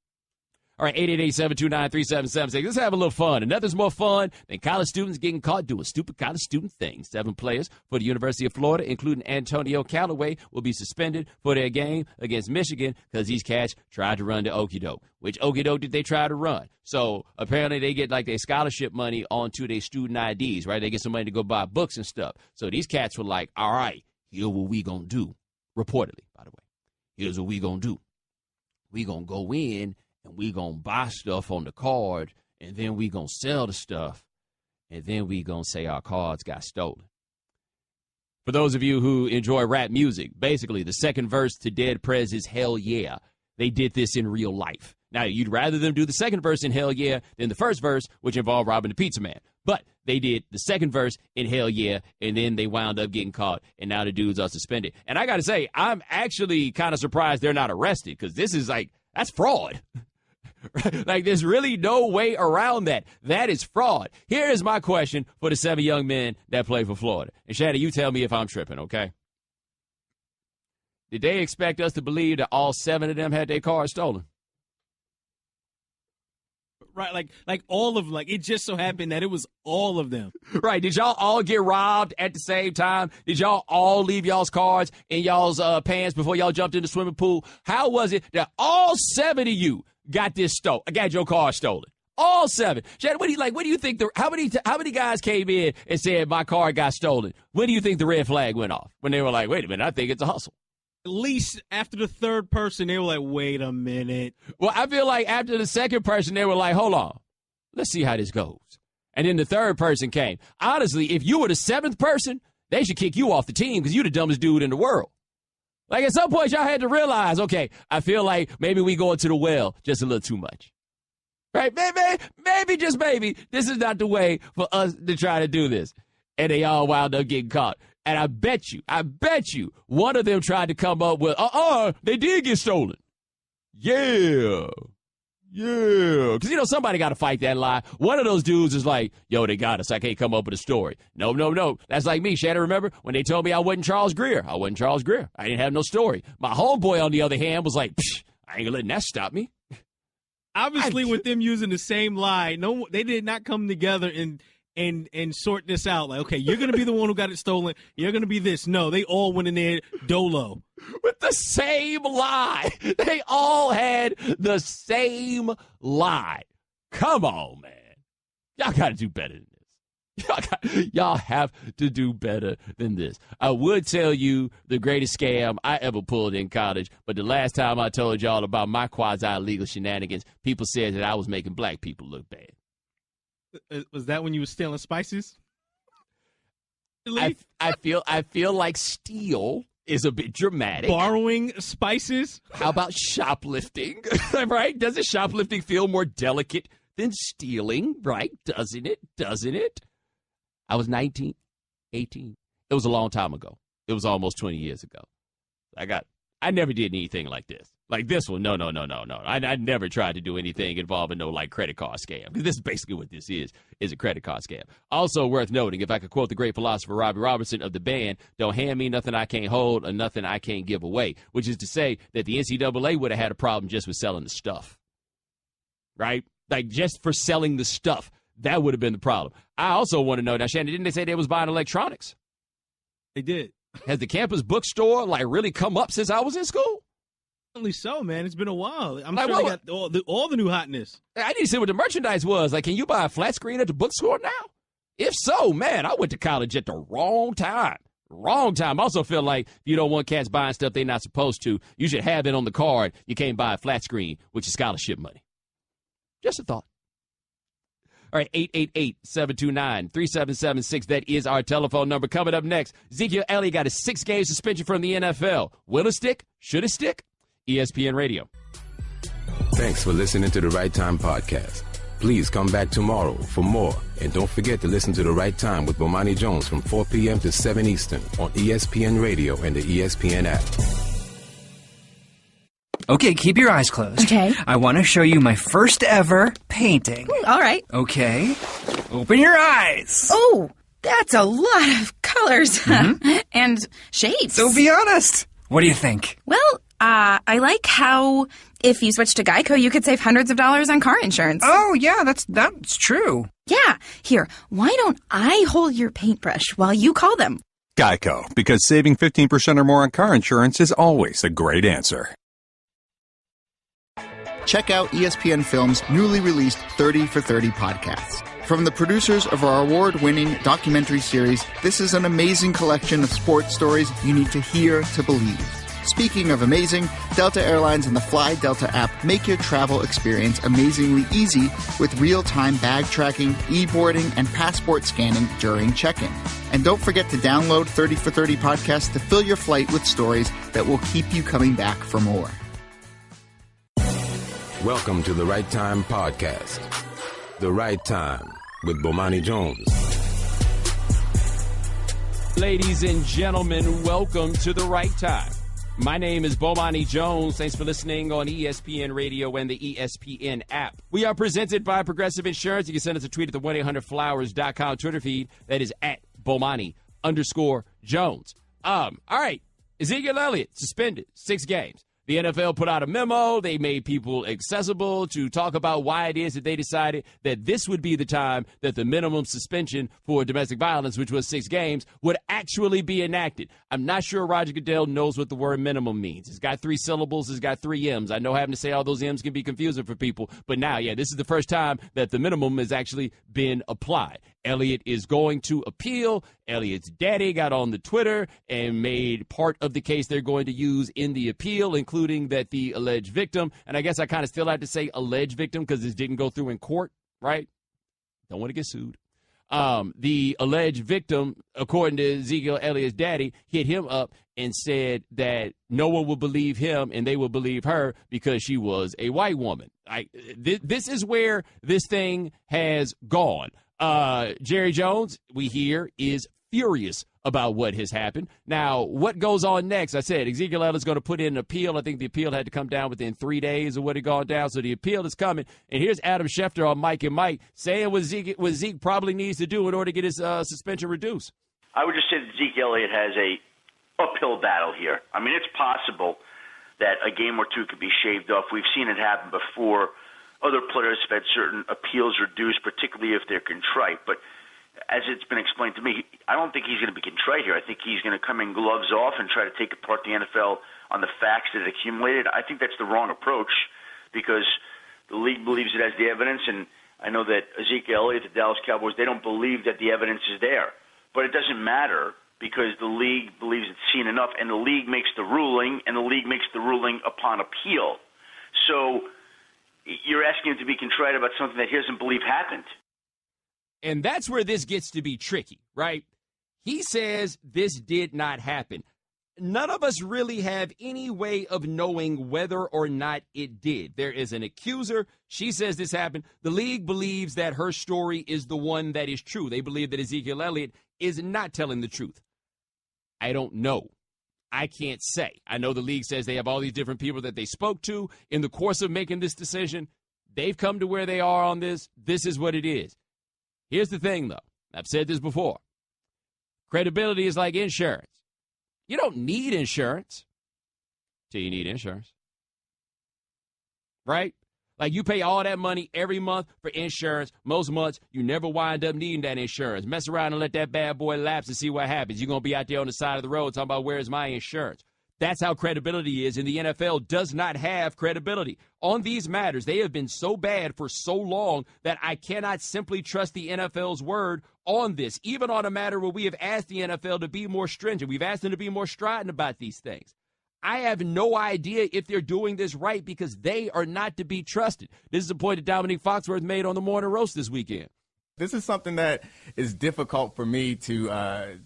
All right, 888-729-3776. Let's have a little fun. And nothing's more fun than college students getting caught doing stupid college student things. 7 players for the University of Florida, including Antonio Callaway, will be suspended for their game against Michigan because these cats tried to run the okie doke. Which okie doke did they try to run? So apparently they get like their scholarship money onto their student IDs, right? They get some money to go buy books and stuff. So these cats were like, all right, here's what we gonna do. Reportedly, by the way. Here's what we gonna do. We gonna go in and we going to buy stuff on the card, and then we going to sell the stuff, and then we going to say our cards got stolen. For those of you who enjoy rap music, basically the second verse to Dead Prez is Hell Yeah. They did this in real life. Now, you'd rather them do the second verse in Hell Yeah than the first verse, which involved robbing the pizza man. But they did the second verse in Hell Yeah, and then they wound up getting caught, and now the dudes are suspended. And I got to say, I'm actually kind of surprised they're not arrested, because this is like, that's fraud. Like, there's really no way around that. That is fraud. Here is my question for the 7 young men that play for Florida. And, Shannon, you tell me if I'm tripping, okay? Did they expect us to believe that all 7 of them had their cars stolen? Right, like all of, like, it just so happened that it was all of them. Right, did y'all all get robbed at the same time? Did y'all all leave y'all's cars in y'all's pants before y'all jumped in the swimming pool? How was it that all 7 of you got your car stolen? All 7. Shannon, what do you think how many guys came in and said my car got stolen? When do you think the red flag went off? When they were like, wait a minute, I think it's a hustle. At least after the third person, they were like, wait a minute. Well, I feel like after the second person, they were like, hold on, let's see how this goes. And then the third person came. Honestly, if you were the 7th person, they should kick you off the team because you're the dumbest dude in the world. Like, at some point, y'all had to realize, okay, I feel like maybe we go into the well just a little too much. Right? Maybe, just maybe, this is not the way for us to try to do this. And they all wound up getting caught. And I bet you, one of them tried to come up with, they did get stolen. Yeah. Because, somebody got to fight that lie. One of those dudes is like, yo, they got us. I can't come up with a story. No. That's like me. Shannon, remember when they told me I wasn't Charles Greer? I wasn't Charles Greer. I didn't have no story. My homeboy, on the other hand, was like, I ain't gonna let that stop me. Obviously, with them using the same lie, no, they did not come together and sort this out. Like, okay, you're going to be the one who got it stolen. You're going to be this. No, they all went in there dolo. With the same lie. They all had the same lie. Come on, man. Y'all got to do better than this. Y'all have to do better than this. I would tell you the greatest scam I ever pulled in college, but the last time I told y'all about my quasi-legal shenanigans, people said that I was making black people look bad. Was that when you were stealing spices? I feel like steal is a bit dramatic. Borrowing spices? How about shoplifting? Right? Doesn't shoplifting feel more delicate than stealing? Right? Doesn't it? I was 19, 18. It was a long time ago. It was almost 20 years ago. I never did anything like this. Like this one, no. I never tried to do anything involving no, like, credit card scam. Because this is basically what this is a credit card scam. Also worth noting, if I could quote the great philosopher Robbie Robertson of the band, don't hand me nothing I can't hold or nothing I can't give away, which is to say that the NCAA would have had a problem just with selling the stuff. right? Like just for selling the stuff. That would have been the problem. I also want to know, now, Shannon, didn't they say they was buying electronics? They did. Has the campus bookstore, like, really come up since I was in school? Certainly so, man. It's been a while. I'm Like, sure what- they got all the new hotness. I need to see what the merchandise was. Like, can you buy a flat screen at the bookstore now? If so, man, I went to college at the wrong time. Wrong time. I also feel like if you don't want cats buying stuff they're not supposed to, you should have it on the card. You can't buy a flat screen with your scholarship money. Just a thought. All right, 888-729-3776. That is our telephone number. Coming up next, Ezekiel Elliott got a 6-game suspension from the NFL. Will it stick? Should it stick? ESPN Radio. Thanks for listening to the Right Time Podcast. Please come back tomorrow for more. And don't forget to listen to The Right Time with Bomani Jones from 4 p.m. to 7 Eastern on ESPN Radio and the ESPN app. Okay, keep your eyes closed. Okay. I want to show you my first ever painting. All right. Okay. Open your eyes. Oh, that's a lot of colors and shapes. So be honest. What do you think? Well, I like how if you switch to Geico, you could save hundreds of dollars on car insurance. Oh, yeah, that's true. Yeah. Here, why don't I hold your paintbrush while you call them? Geico, because saving 15% or more on car insurance is always a great answer. Check out ESPN Films' newly released 30 for 30 podcasts. From the producers of our award-winning documentary series, this is an amazing collection of sports stories you need to hear to believe. Speaking of amazing, Delta Airlines and the Fly Delta app make your travel experience amazingly easy with real-time bag tracking, e-boarding, and passport scanning during check-in. And don't forget to download 30 for 30 podcasts to fill your flight with stories that will keep you coming back for more. Welcome to the Right Time Podcast. The Right Time with Bomani Jones. Ladies and gentlemen, welcome to The Right Time. My name is Bomani Jones. Thanks for listening on ESPN Radio and the ESPN app. We are presented by Progressive Insurance. You can send us a tweet at the 1-800-Flowers.com Twitter feed. That is at Bomani_Jones. All right. Ezekiel Elliott suspended 6 games. The NFL put out a memo. They made people accessible to talk about why it is that they decided that this would be the time that the minimum suspension for domestic violence, which was 6 games, would actually be enacted. I'm not sure Roger Goodell knows what the word minimum means. It's got 3 syllables. It's got 3 M's. I know having to say all those M's can be confusing for people, but now, this is the first time that the minimum has actually been applied. Elliott is going to appeal. Elliott's daddy got on the Twitter and made part of the case they're going to use in the appeal, including that the alleged victim, and I guess I kind of still have to say alleged victim because this didn't go through in court, right? Don't want to get sued. The alleged victim, according to Ezekiel Elliott's daddy, hit him up and said that no one will believe him and they will believe her because she was a white woman. This is where this thing has gone. Jerry Jones, we hear, is furious about what has happened. Now, what goes on next? I said Ezekiel Elliott's going to put in an appeal. I think the appeal had to come down within 3 days of what had gone down, so the appeal is coming. And here's Adam Schefter on Mike and Mike saying what Zeke probably needs to do in order to get his suspension reduced. I would just say that Zeke Elliott has a uphill battle here. I mean, it's possible that a game or two could be shaved off. We've seen it happen before. Other players have had certain appeals reduced, particularly if they're contrite. But as it's been explained to me, I don't think he's going to be contrite here. I think he's going to come in gloves off and try to take apart the NFL on the facts that it accumulated. I think that's the wrong approach because the league believes it has the evidence, and I know that Ezekiel Elliott, the Dallas Cowboys, they don't believe that the evidence is there. But it doesn't matter because the league believes it's seen enough, and the league makes the ruling, and the league makes the ruling upon appeal. So you're asking him to be contrite about something that he doesn't believe happened. And that's where this gets to be tricky, right? He says this did not happen. None of us really have any way of knowing whether or not it did. There is an accuser. She says this happened. The league believes that her story is the one that is true. They believe that Ezekiel Elliott is not telling the truth. I don't know. I can't say. I know the league says they have all these different people that they spoke to in the course of making this decision. They've come to where they are on this. This is what it is. Here's the thing, though. I've said this before. Credibility is like insurance. You don't need insurance till you need insurance. Right? Like, you pay all that money every month for insurance. Most months, you never wind up needing that insurance. Mess around and let that bad boy lapse and see what happens. You're going to be out there on the side of the road talking about, where's my insurance? That's how credibility is, and the NFL does not have credibility. On these matters, they have been so bad for so long that I cannot simply trust the NFL's word on this, even on a matter where we have asked the NFL to be more stringent. We've asked them to be more strident about these things. I have no idea if they're doing this right because they are not to be trusted. This is a point that Dominique Foxworth made on the Morning Roast this weekend. This is something that is difficult for me to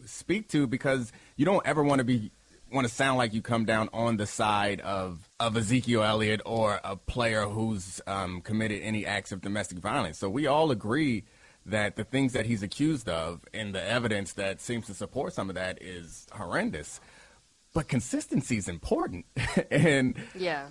speak to because you don't ever want to sound like you come down on the side of Ezekiel Elliott or a player who's committed any acts of domestic violence. So we all agree that the things that he's accused of and the evidence that seems to support some of that is horrendous. But consistency is important, and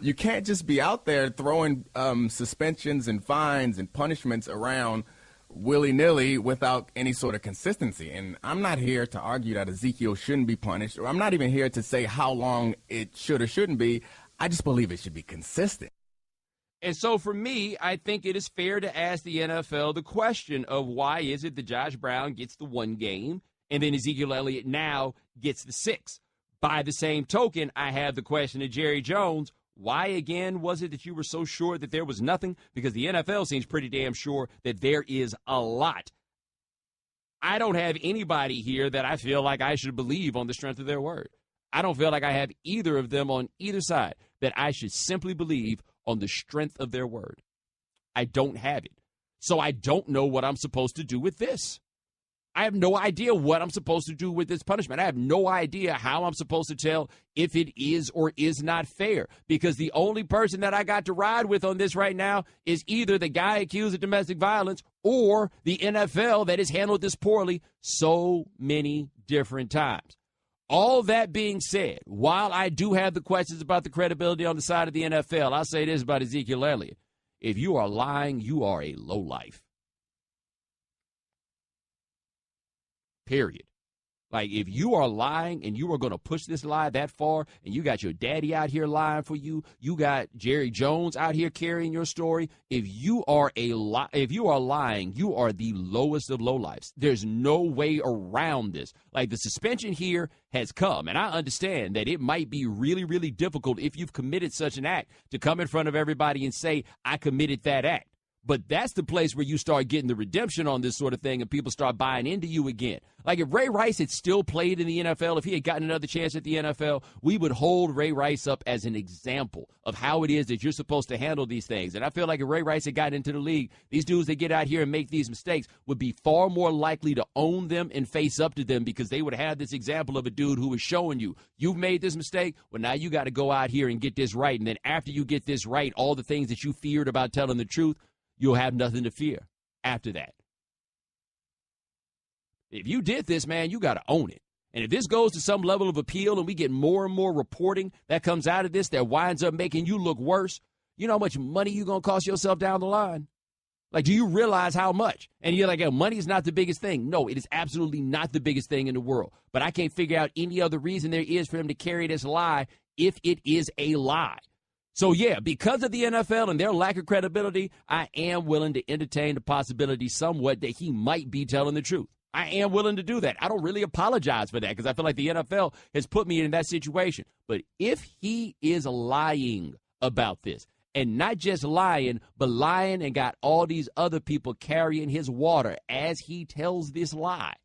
you can't just be out there throwing suspensions and fines and punishments around willy-nilly without any sort of consistency. And I'm not here to argue that Ezekiel shouldn't be punished, or I'm not even here to say how long it should or shouldn't be. I just believe it should be consistent. And so for me, I think it is fair to ask the NFL the question of why is it that Josh Brown gets the 1 game and then Ezekiel Elliott now gets the 6? By the same token, I have the question of Jerry Jones. Why, again, was it that you were so sure that there was nothing? Because the NFL seems pretty damn sure that there is a lot. I don't have anybody here that I feel like I should believe on the strength of their word. I don't feel like I have either of them on either side that I should simply believe on the strength of their word. I don't have it. So I don't know what I'm supposed to do with this. I have no idea what I'm supposed to do with this punishment. I have no idea how I'm supposed to tell if it is or is not fair, because the only person that I got to ride with on this right now is either the guy accused of domestic violence or the NFL that has handled this poorly so many different times. All that being said, while I do have the questions about the credibility on the side of the NFL, I'll say this about Ezekiel Elliott. If you are lying, you are a lowlife. Period. Like, if you are lying and you are going to push this lie that far, and you got your daddy out here lying for you, you got Jerry Jones out here carrying your story. If you are lying, you are the lowest of lowlifes. There's no way around this. Like, the suspension here has come, and I understand that it might be really, really difficult if you've committed such an act to come in front of everybody and say, I committed that act. But that's the place where you start getting the redemption on this sort of thing and people start buying into you again. Like, if Ray Rice had still played in the NFL, if he had gotten another chance at the NFL, we would hold Ray Rice up as an example of how it is that you're supposed to handle these things. And I feel like if Ray Rice had gotten into the league, these dudes that get out here and make these mistakes would be far more likely to own them and face up to them, because they would have this example of a dude who is showing you, you've made this mistake, well, now you got to go out here and get this right. And then after you get this right, all the things that you feared about telling the truth, you'll have nothing to fear after that. If you did this, man, you got to own it. And if this goes to some level of appeal and we get more and more reporting that comes out of this that winds up making you look worse, you know how much money you're going to cost yourself down the line? Like, do you realize how much? And you're like, oh, money is not the biggest thing. No, it is absolutely not the biggest thing in the world. But I can't figure out any other reason there is for him to carry this lie if it is a lie. So, yeah, because of the NFL and their lack of credibility, I am willing to entertain the possibility somewhat that he might be telling the truth. I am willing to do that. I don't really apologize for that because I feel like the NFL has put me in that situation. But if he is lying about this, and not just lying, but lying and got all these other people carrying his water as he tells this lie,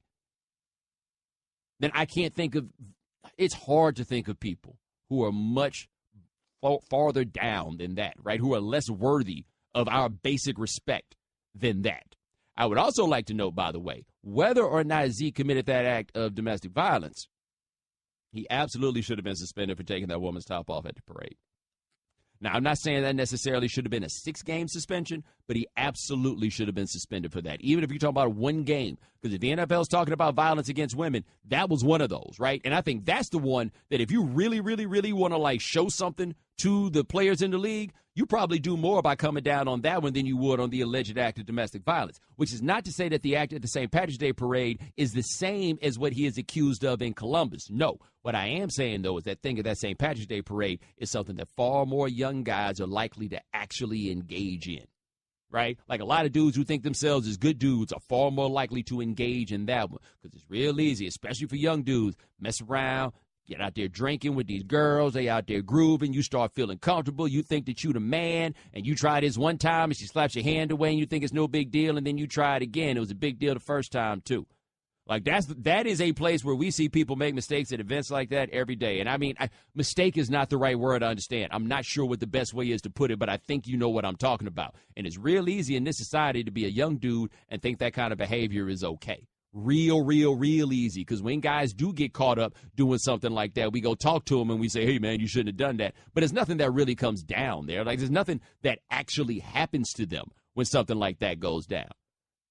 then I can't think of – it's hard to think of people who are much farther down than that, right, who are less worthy of our basic respect than that. I would also like to note, by the way, whether or not Zeke committed that act of domestic violence, he absolutely should have been suspended for taking that woman's top off at the parade. Now, I'm not saying that necessarily should have been a 6-game suspension, but he absolutely should have been suspended for that, even if you're talking about 1 game. Because if the NFL is talking about violence against women, that was one of those, right? And I think that's the one that if you really, really, really want to, like, show something to the players in the league, you probably do more by coming down on that one than you would on the alleged act of domestic violence, which is not to say that the act at the St. Patrick's Day parade is the same as what he is accused of in Columbus. No. What I am saying, though, is that thing of that St. Patrick's Day parade is something that far more young guys are likely to actually engage in, right? Like a lot of dudes who think themselves as good dudes are far more likely to engage in that one because it's real easy, especially for young dudes, mess around, get out there drinking with these girls. They out there grooving. You start feeling comfortable. You think that you the man, and you try this one time, and she slaps your hand away, and you think it's no big deal, and then you try it again. It was a big deal the first time, too. Like, that is a place where we see people make mistakes at events like that every day. And, I mean, mistake is not the right word, I understand. I'm not sure what the best way is to put it, but I think you know what I'm talking about. And it's real easy in this society to be a young dude and think that kind of behavior is okay. Real easy, because when guys do get caught up doing something like that, we go talk to them and we say, hey, man, you shouldn't have done that. But it's nothing that really comes down there. Like, there's nothing that actually happens to them when something like that goes down.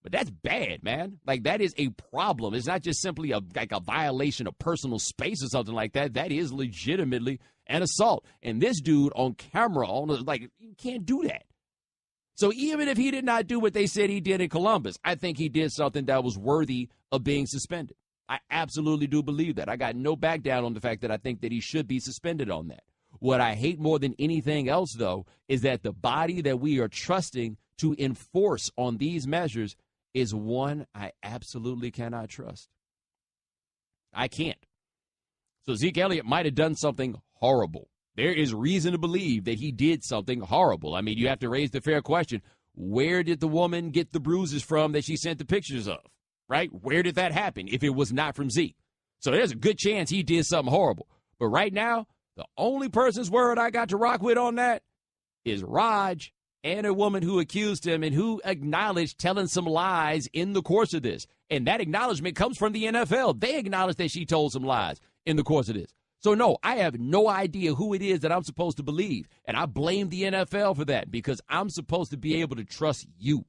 But that's bad, man. Like, that is a problem. It's not just simply a violation of personal space or something like that. That is legitimately an assault. And this dude on camera, you can't do that. So even if he did not do what they said he did in Columbus, I think he did something that was worthy of being suspended. I absolutely do believe that. I got no back down on the fact that I think that he should be suspended on that. What I hate more than anything else, though, is that the body that we are trusting to enforce on these measures is one I absolutely cannot trust. I can't. So Zeke Elliott might have done something horrible. There is reason to believe that he did something horrible. I mean, you have to raise the fair question. Where did the woman get the bruises from that she sent the pictures of, right? Where did that happen if it was not from Zeke? So there's a good chance he did something horrible. But right now, the only person's word I got to rock with on that is Raj and a woman who accused him and who acknowledged telling some lies in the course of this. And that acknowledgement comes from the NFL. They acknowledged that she told some lies in the course of this. So, no, I have no idea who it is that I'm supposed to believe. And I blame the NFL for that because I'm supposed to be able to trust you.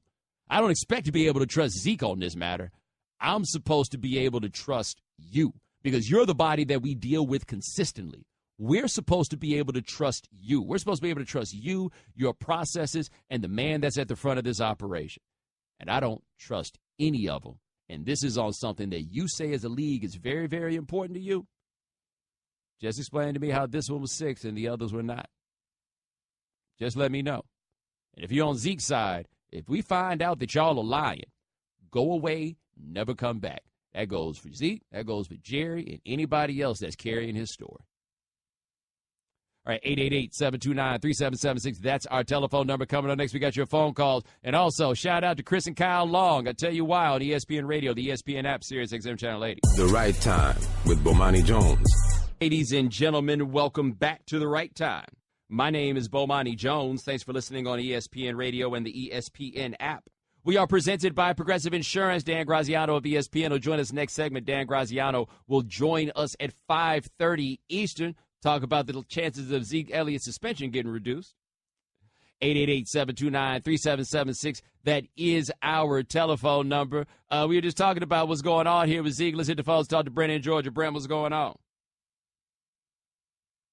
I don't expect to be able to trust Zeke on this matter. I'm supposed to be able to trust you because you're the body that we deal with consistently. We're supposed to be able to trust you. We're supposed to be able to trust you, your processes, and the man that's at the front of this operation. And I don't trust any of them. And this is on something that you say as a league is very, very important to you. Just explain to me how this one was 6 and the others were not. Just let me know. And if you're on Zeke's side, if we find out that y'all are lying, go away, never come back. That goes for Zeke, that goes for Jerry, and anybody else that's carrying his story. All right, 888-729-3776. That's our telephone number. Coming up next, we got your phone calls. And also, shout out to Chris and Kyle Long. I tell you why, on ESPN Radio, the ESPN app, Sirius XM Channel 80. The Right Time with Bomani Jones. Ladies and gentlemen, welcome back to The Right Time. My name is Bomani Jones. Thanks for listening on ESPN Radio and the ESPN app. We are presented by Progressive Insurance. Dan Graziano of ESPN will join us next segment. Dan Graziano will join us at 5:30 Eastern. Talk about the chances of Zeke Elliott's suspension getting reduced. 888-729-3776. That is our telephone number. We were just talking about what's going on here with Zeke. Let's hit the phones. Talk to Brennan in Georgia. Brennan, what's going on?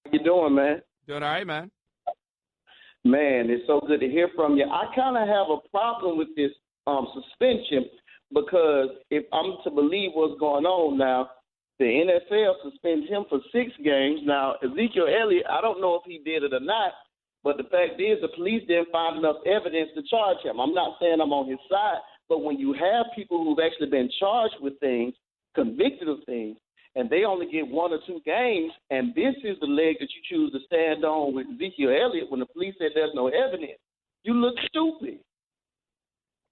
How you doing, man? Doing all right, man. Man, it's so good to hear from you. I kind of have a problem with this suspension because if I'm to believe what's going on now, the NFL suspends him for 6 games. Now, Ezekiel Elliott, I don't know if he did it or not, but the fact is the police didn't find enough evidence to charge him. I'm not saying I'm on his side, but when you have people who've actually been charged with things, convicted of things, and they only get 1 or 2 games, and this is the leg that you choose to stand on with Ezekiel Elliott when the police said there's no evidence, you look stupid.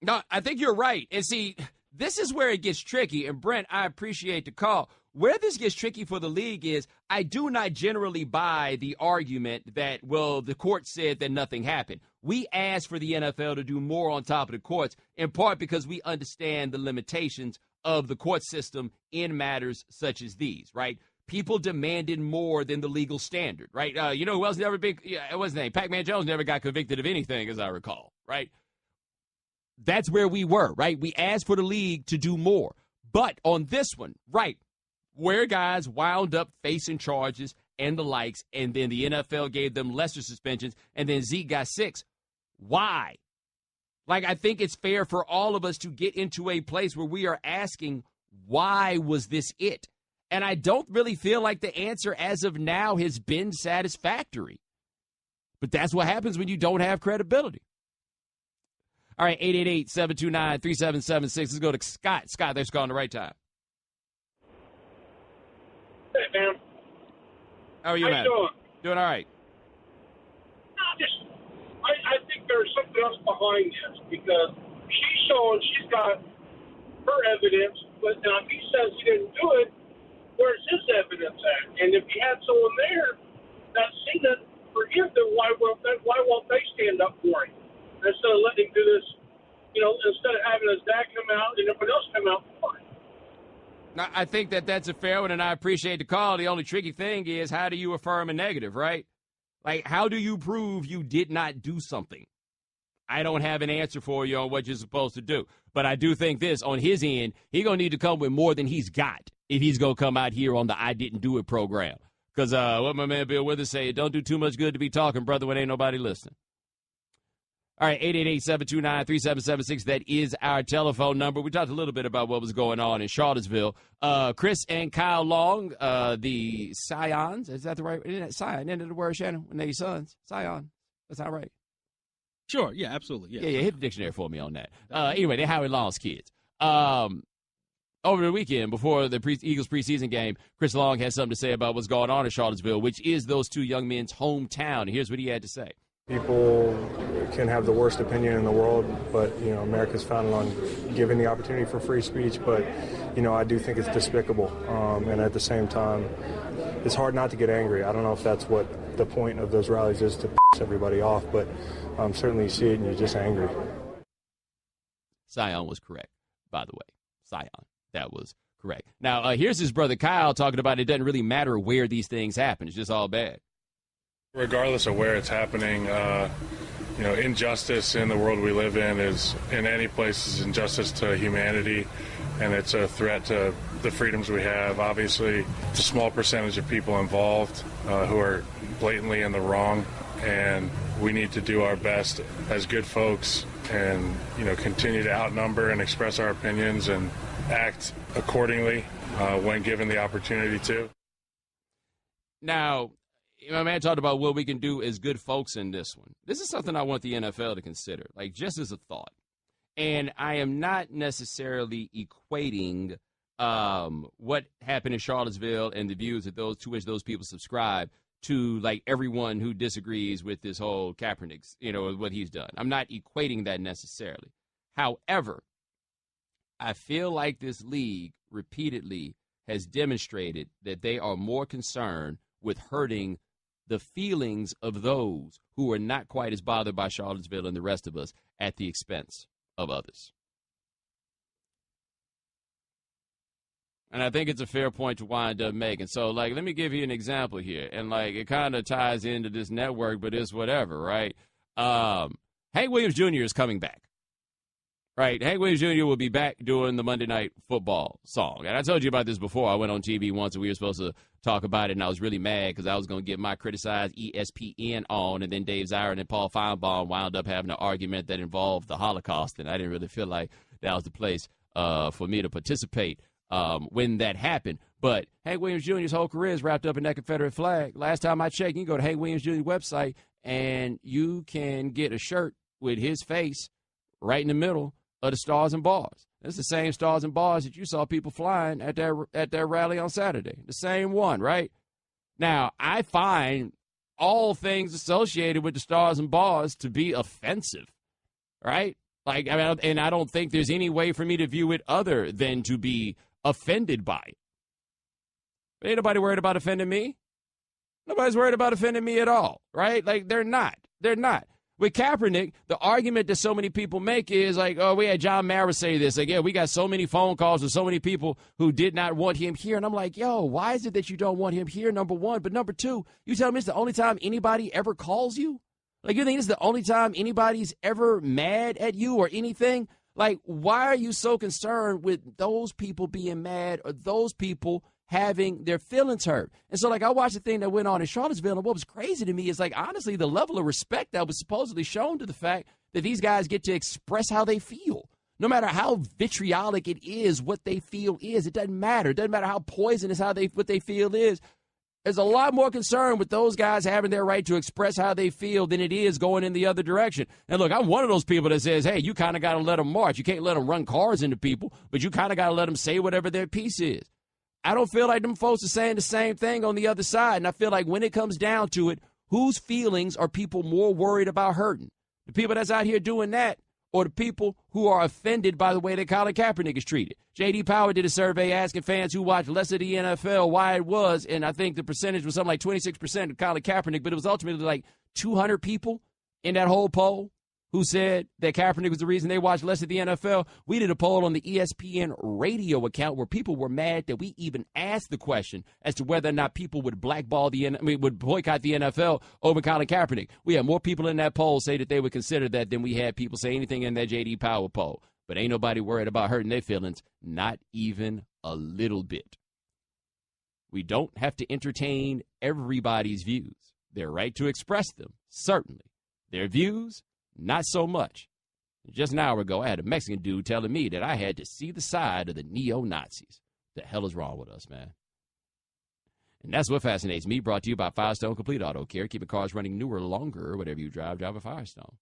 No, I think you're right. And see, this is where it gets tricky. And, Brent, I appreciate the call. Where this gets tricky for the league is I do not generally buy the argument that, well, the court said that nothing happened. We asked for the NFL to do more on top of the courts, in part because we understand the limitations of the court system in matters such as these, right? People demanded more than the legal standard, right? Who else never been, what's his name? Pac-Man Jones never got convicted of anything, as I recall, right? That's where we were, right? We asked for the league to do more. But on this one, right, where guys wound up facing charges and the likes, and then the NFL gave them lesser suspensions, and then Zeke got 6. Why? Like, I think it's fair for all of us to get into a place where we are asking, why was this it? And I don't really feel like the answer as of now has been satisfactory. But that's what happens when you don't have credibility. All right, 888-729-3776. Let's go to Scott. Scott, thanks for calling the right time. Hey, man. How are you, man? Doing all right. I think there's something else behind this because she's got her evidence, but now if he says he didn't do it, where's his evidence at? And if he had someone there that's seen it for him, then why won't they stand up for him instead of letting him do this? Instead of having his dad come out and everyone else come out for him. Now, I think that's a fair one, and I appreciate the call. The only tricky thing is, how do you affirm a negative, right? Like, how do you prove you did not do something? I don't have an answer for you on what you're supposed to do. But I do think this, on his end, he's going to need to come with more than he's got if he's going to come out here on the I Didn't Do It program. Because what my man Bill Withers say, don't do too much good to be talking, brother, when ain't nobody listening. All right, 888-729-3776. That is our telephone number. We talked a little bit about what was going on in Charlottesville. Chris and Kyle Long, the Scions. Is that the right? Isn't that Scion? Isn't it the word, Shannon? When they're sons. Scion. That's not right. Sure. Yeah, absolutely. Yeah. Yeah. Hit the dictionary for me on that. Anyway, they're Howie Long's kids. Over the weekend, before the Eagles preseason game, Chris Long had something to say about what's going on in Charlottesville, which is those two young men's hometown. Here's what he had to say. People can have the worst opinion in the world, but, America's founded on giving the opportunity for free speech. But, I do think it's despicable. And at the same time, it's hard not to get angry. I don't know if that's what the point of those rallies is, to piss everybody off, but certainly you see it and you're just angry. Scion was correct, by the way. Scion. That was correct. Now, here's his brother Kyle talking about it doesn't really matter where these things happen. It's just all bad. Regardless of where it's happening, injustice in the world we live in is, in any place, is injustice to humanity, and it's a threat to the freedoms we have. Obviously, it's a small percentage of people involved who are blatantly in the wrong, and we need to do our best as good folks and, continue to outnumber and express our opinions and act accordingly when given the opportunity to. Now, my man talked about what we can do as good folks in this one. This is something I want the NFL to consider, like just as a thought. And I am not necessarily equating what happened in Charlottesville and the views that to which those people subscribe to, like, everyone who disagrees with this whole Kaepernick, what he's done. I'm not equating that necessarily. However, I feel like this league repeatedly has demonstrated that they are more concerned with hurting the feelings of those who are not quite as bothered by Charlottesville and the rest of us at the expense of others. And I think it's a fair point to wind up making. So, let me give you an example here. And, it kind of ties into this network, but it's whatever, right? Hank Williams Jr. is coming back. Right, Hank Williams Jr. will be back doing the Monday Night Football song. And I told you about this before. I went on TV once and we were supposed to talk about it, and I was really mad because I was going to get my criticized ESPN on, and then Dave Zirin and Paul Feinbaum wound up having an argument that involved the Holocaust, and I didn't really feel like that was the place for me to participate when that happened. But Hank Williams Jr.'s whole career is wrapped up in that Confederate flag. Last time I checked, you can go to Hank Williams Jr.'s website, and you can get a shirt with his face right in the middle of the stars and bars. It's the same stars and bars that you saw people flying at their rally on Saturday. The same one, right? Now, I find all things associated with the stars and bars to be offensive, right? And I don't think there's any way for me to view it other than to be offended by it. But ain't nobody worried about offending me. Nobody's worried about offending me at all, right? They're not. They're not. With Kaepernick, the argument that so many people make is we had John Mara say this. We got so many phone calls with so many people who did not want him here. And I'm like, why is it that you don't want him here, number one? But number two, you tell me it's the only time anybody ever calls you? You think it's the only time anybody's ever mad at you or anything? Why are you so concerned with those people being mad or those people having their feelings hurt. And so, like, I watched the thing that went on in Charlottesville, and what was crazy to me is, like, honestly, the level of respect that was supposedly shown to the fact that these guys get to express how they feel. No matter how vitriolic it is, what they feel is, it doesn't matter. It doesn't matter how poisonous what they feel is. There's a lot more concern with those guys having their right to express how they feel than it is going in the other direction. And look, I'm one of those people that says, hey, you kind of got to let them march. You can't let them run cars into people, but you kind of got to let them say whatever their piece is. I don't feel like them folks are saying the same thing on the other side. And I feel like when it comes down to it, whose feelings are people more worried about hurting? The people that's out here doing that, or the people who are offended by the way that Colin Kaepernick is treated? J.D. Power did a survey asking fans who watch less of the NFL why it was, and I think the percentage was something like 26% of Colin Kaepernick, but it was ultimately like 200 people in that whole poll who said that Kaepernick was the reason they watched less of the NFL. We did a poll on the ESPN radio account where people were mad that we even asked the question as to whether or not people would would boycott the NFL over Colin Kaepernick. We had more people in that poll say that they would consider that than we had people say anything in that J.D. Power poll. But ain't nobody worried about hurting their feelings, not even a little bit. We don't have to entertain everybody's views. Their right to express them, certainly. Their views, not so much. Just an hour ago, I had a Mexican dude telling me that I had to see the side of the neo-Nazis. The hell is wrong with us, man? And that's what fascinates me. Brought to you by Firestone Complete Auto Care. Keeping cars running newer, longer. Whatever you drive a Firestone.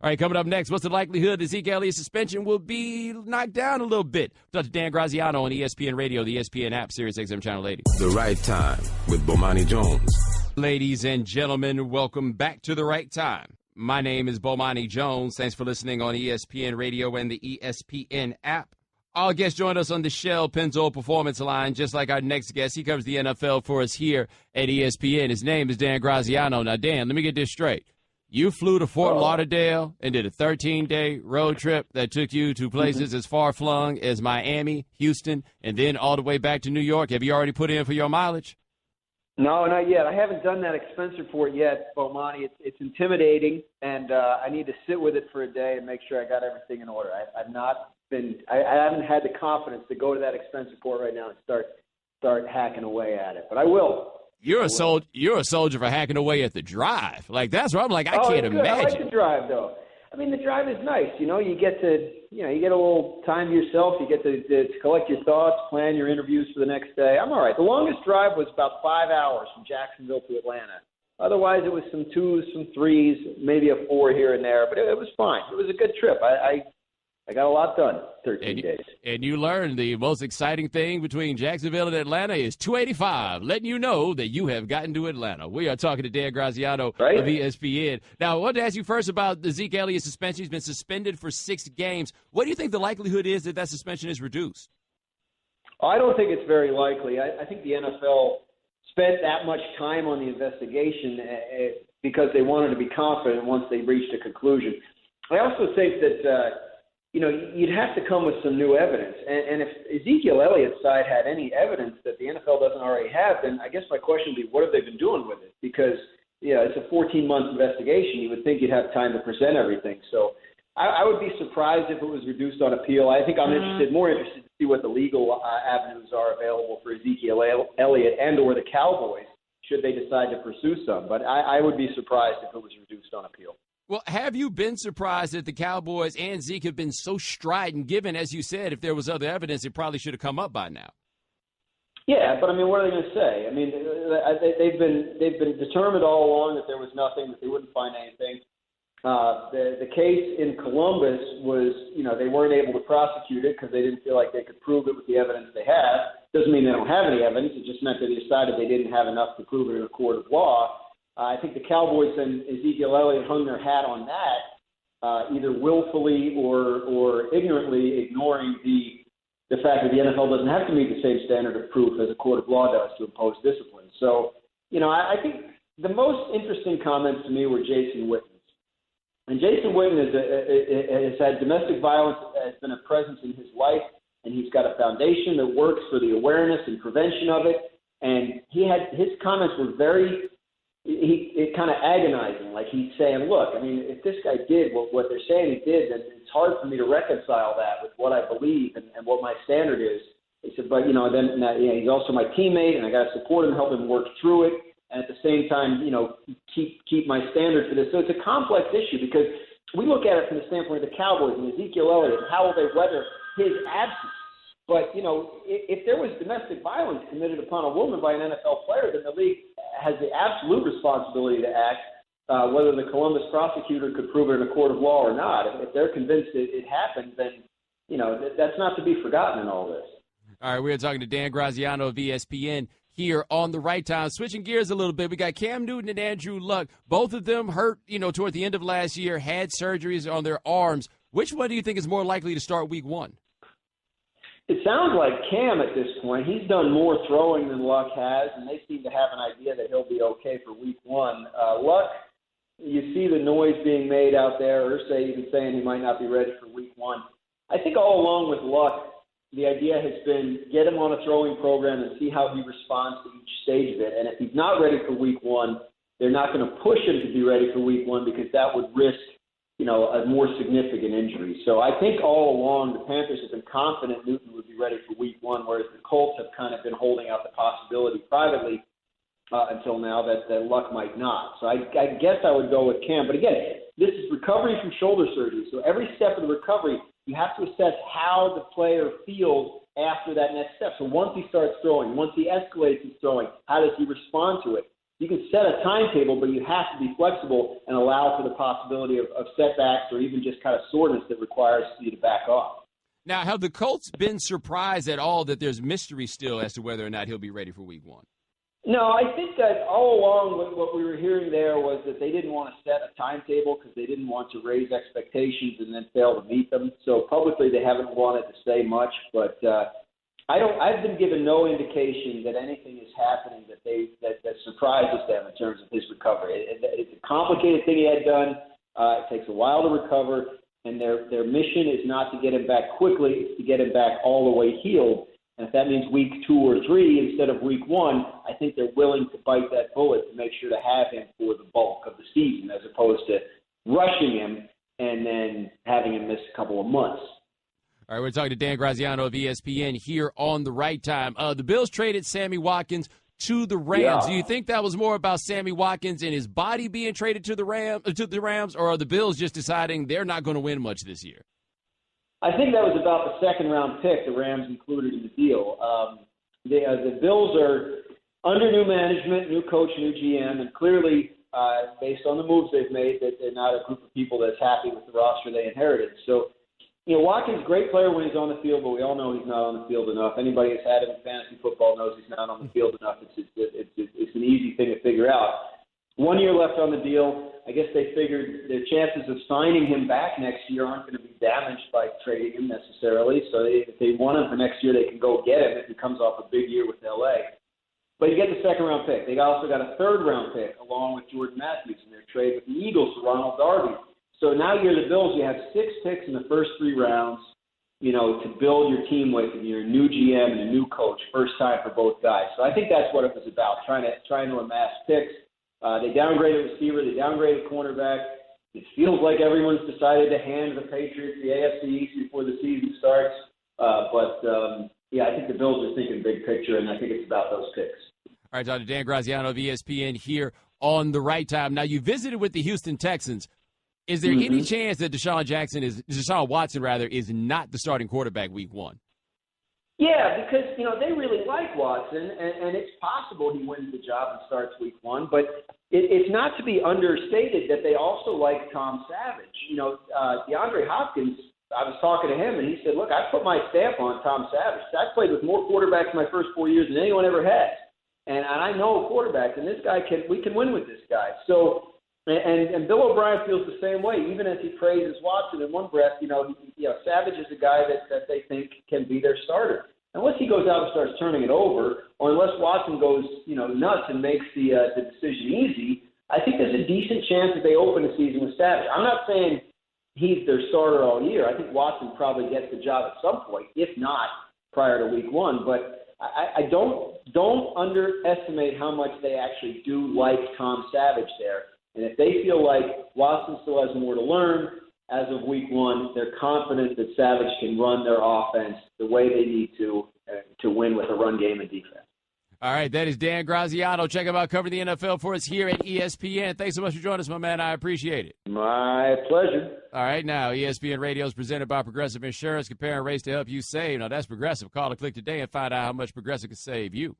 All right, coming up next, what's the likelihood Ezekiel Elliott's suspension will be knocked down a little bit? Talk to Dan Graziano on ESPN Radio, the ESPN app, Sirius XM Channel 80. The Right Time with Bomani Jones. Ladies and gentlemen, welcome back to The Right Time. My name is Bomani Jones. Thanks for listening on ESPN Radio and the ESPN app. Our guest joined us on the Shell Pennzoil Performance Line, just like our next guest. He covers the NFL for us here at ESPN. His name is Dan Graziano. Now, Dan, let me get this straight. You flew to Fort Lauderdale and did a 13-day road trip that took you to places as far-flung as Miami, Houston, and then all the way back to New York. Have you already put in for your mileage? No, not yet. I haven't done that expense report yet, Bomani. It's intimidating, and I need to sit with it for a day and make sure I got everything in order. I haven't had the confidence to go to that expense report right now and start hacking away at it, but I will. You're a soldier for hacking away at the drive. Like, that's what I'm like. I can't imagine. I like the drive, though. I mean, the drive is nice. You know, you get a little time to yourself. You get to collect your thoughts, plan your interviews for the next day. I'm all right. The longest drive was about 5 hours from Jacksonville to Atlanta. Otherwise, it was some 2s, some 3s, maybe a 4 here and there. But it was fine. It was a good trip. I got a lot done 13 days. And you learned the most exciting thing between Jacksonville and Atlanta is 285, letting you know that you have gotten to Atlanta. We are talking to Dan Graziano of ESPN. Now, I wanted to ask you first about the Zeke Elliott suspension. He's been suspended for 6 games. What do you think the likelihood is that suspension is reduced? I don't think it's very likely. I think the NFL spent that much time on the investigation because they wanted to be confident once they reached a conclusion. I also think that you'd have to come with some new evidence. And if Ezekiel Elliott's side had any evidence that the NFL doesn't already have, then I guess my question would be, what have they been doing with it? Because, it's a 14-month investigation. You would think you'd have time to present everything. So I would be surprised if it was reduced on appeal. I think I'm more interested to see what the legal avenues are available for Ezekiel Elliott and or the Cowboys should they decide to pursue some. But I would be surprised if it was reduced on appeal. Well, have you been surprised that the Cowboys and Zeke have been so strident, given, as you said, if there was other evidence, it probably should have come up by now? Yeah, but, what are they going to say? They've been determined all along that there was nothing, that they wouldn't find anything. The case in Columbus was, they weren't able to prosecute it because they didn't feel like they could prove it with the evidence they had. Doesn't mean they don't have any evidence. It just meant that they decided they didn't have enough to prove it in a court of law. I think the Cowboys and Ezekiel Elliott hung their hat on that, either willfully or ignorantly ignoring the fact that the NFL doesn't have to meet the same standard of proof as a court of law does to impose discipline. So, I think the most interesting comments to me were Jason Witten's. And Jason Witten has had domestic violence has been a presence in his life, and he's got a foundation that works for the awareness and prevention of it. And his comments were it kind of agonizing. Like he's saying, look, if this guy did what they're saying he did, then it's hard for me to reconcile that with what I believe and what my standard is. He said, but, he's also my teammate, and I got to support him, help him work through it, and at the same time, keep my standard for this. So it's a complex issue because we look at it from the standpoint of the Cowboys and Ezekiel Elliott and how will they weather his absence. But, if there was domestic violence committed upon a woman by an NFL player, then the league has the absolute responsibility to act, whether the Columbus prosecutor could prove it in a court of law or not. If they're convinced it happened, then, that's not to be forgotten in all this. All right, we're talking to Dan Graziano of ESPN here on The Right Time. Switching gears a little bit, we got Cam Newton and Andrew Luck. Both of them hurt, toward the end of last year, had surgeries on their arms. Which one do you think is more likely to start week one? It sounds like Cam at this point. He's done more throwing than Luck has, and they seem to have an idea that he'll be okay for week one. Luck, you see the noise being made out there, Irsay even saying he might not be ready for week one. I think all along with Luck, the idea has been get him on a throwing program and see how he responds to each stage of it. And if he's not ready for week one, they're not going to push him to be ready for week one because that would risk, a more significant injury. So I think all along the Panthers have been confident Newton would be ready for week one, whereas the Colts have kind of been holding out the possibility privately until now that Luck might not. So I guess I would go with Cam. But again, this is recovery from shoulder surgery. So every step of the recovery, you have to assess how the player feels after that next step. So once he starts throwing, once he escalates his throwing, how does he respond to it? You can set a timetable, but you have to be flexible and allow for the possibility of setbacks or even just kind of soreness that requires you to back off. Now, have the Colts been surprised at all that there's mystery still as to whether or not he'll be ready for week one? No, I think that all along what we were hearing there was that they didn't want to set a timetable because they didn't want to raise expectations and then fail to meet them. So publicly they haven't wanted to say much, but I've been given no indication that anything is happening that surprises them in terms of his recovery. It's a complicated thing he had done. It takes a while to recover, and their mission is not to get him back quickly. It's to get him back all the way healed. And if that means week 2 or 3 instead of week 1, I think they're willing to bite that bullet to make sure to have him for the bulk of the season as opposed to rushing him and then having him miss a couple of months. All right, we're talking to Dan Graziano of ESPN here on The Right Time. The Bills traded Sammy Watkins to the Rams. Yeah. Do you think that was more about Sammy Watkins and his body being traded to the Rams, or are the Bills just deciding they're not going to win much this year? I think that was about the second-round pick the Rams included in the deal. The Bills are under new management, new coach, new GM, and clearly, based on the moves they've made, that they're not a group of people that's happy with the roster they inherited. So, Watkins, great player when he's on the field, but we all know he's not on the field enough. Anybody that's had him in fantasy football knows he's not on the field enough. It's an easy thing to figure out. 1 year left on the deal. I guess they figured their chances of signing him back next year aren't going to be damaged by trading him necessarily. So if they want him for next year, they can go get him if he comes off a big year with L.A. But you get the second-round pick. They also got a third-round pick along with Jordan Matthews in their trade with the Eagles for Ronald Darby. So now you're the Bills. You have 6 picks in the first 3 rounds, to build your team with your new GM and a new coach, first time for both guys. So I think that's what it was about, trying to amass picks. They downgraded receiver. They downgraded cornerback. It feels like everyone's decided to hand the Patriots the AFC East before the season starts. I think the Bills are thinking big picture, and I think it's about those picks. All right, Dr. Dan Graziano of ESPN here on The Right Time. Now, you visited with the Houston Texans. Is there any chance that Deshaun Watson is not the starting quarterback week 1? Yeah, because, they really like Watson, and it's possible he wins the job and starts week 1, but it's not to be understated that they also like Tom Savage. DeAndre Hopkins, I was talking to him, and he said, look, I put my stamp on Tom Savage. I played with more quarterbacks in my first 4 years than anyone ever has, and I know quarterbacks, and we can win with this guy. So, and Bill O'Brien feels the same way, even as he praises Watson in one breath. Savage is a guy that they think can be their starter. Unless he goes out and starts turning it over, or unless Watson goes, nuts and makes the decision easy, I think there's a decent chance that they open the season with Savage. I'm not saying he's their starter all year. I think Watson probably gets the job at some point, if not prior to week 1. But I don't underestimate how much they actually do like Tom Savage there. And if they feel like Watson still has more to learn as of week 1, they're confident that Savage can run their offense the way they need to win with a run game and defense. All right, that is Dan Graziano. Check him out, covering the NFL for us here at ESPN. Thanks so much for joining us, my man. I appreciate it. My pleasure. All right, now, ESPN Radio is presented by Progressive Insurance. Comparing rates to help you save. Now, that's Progressive. Call or click today and find out how much Progressive can save you.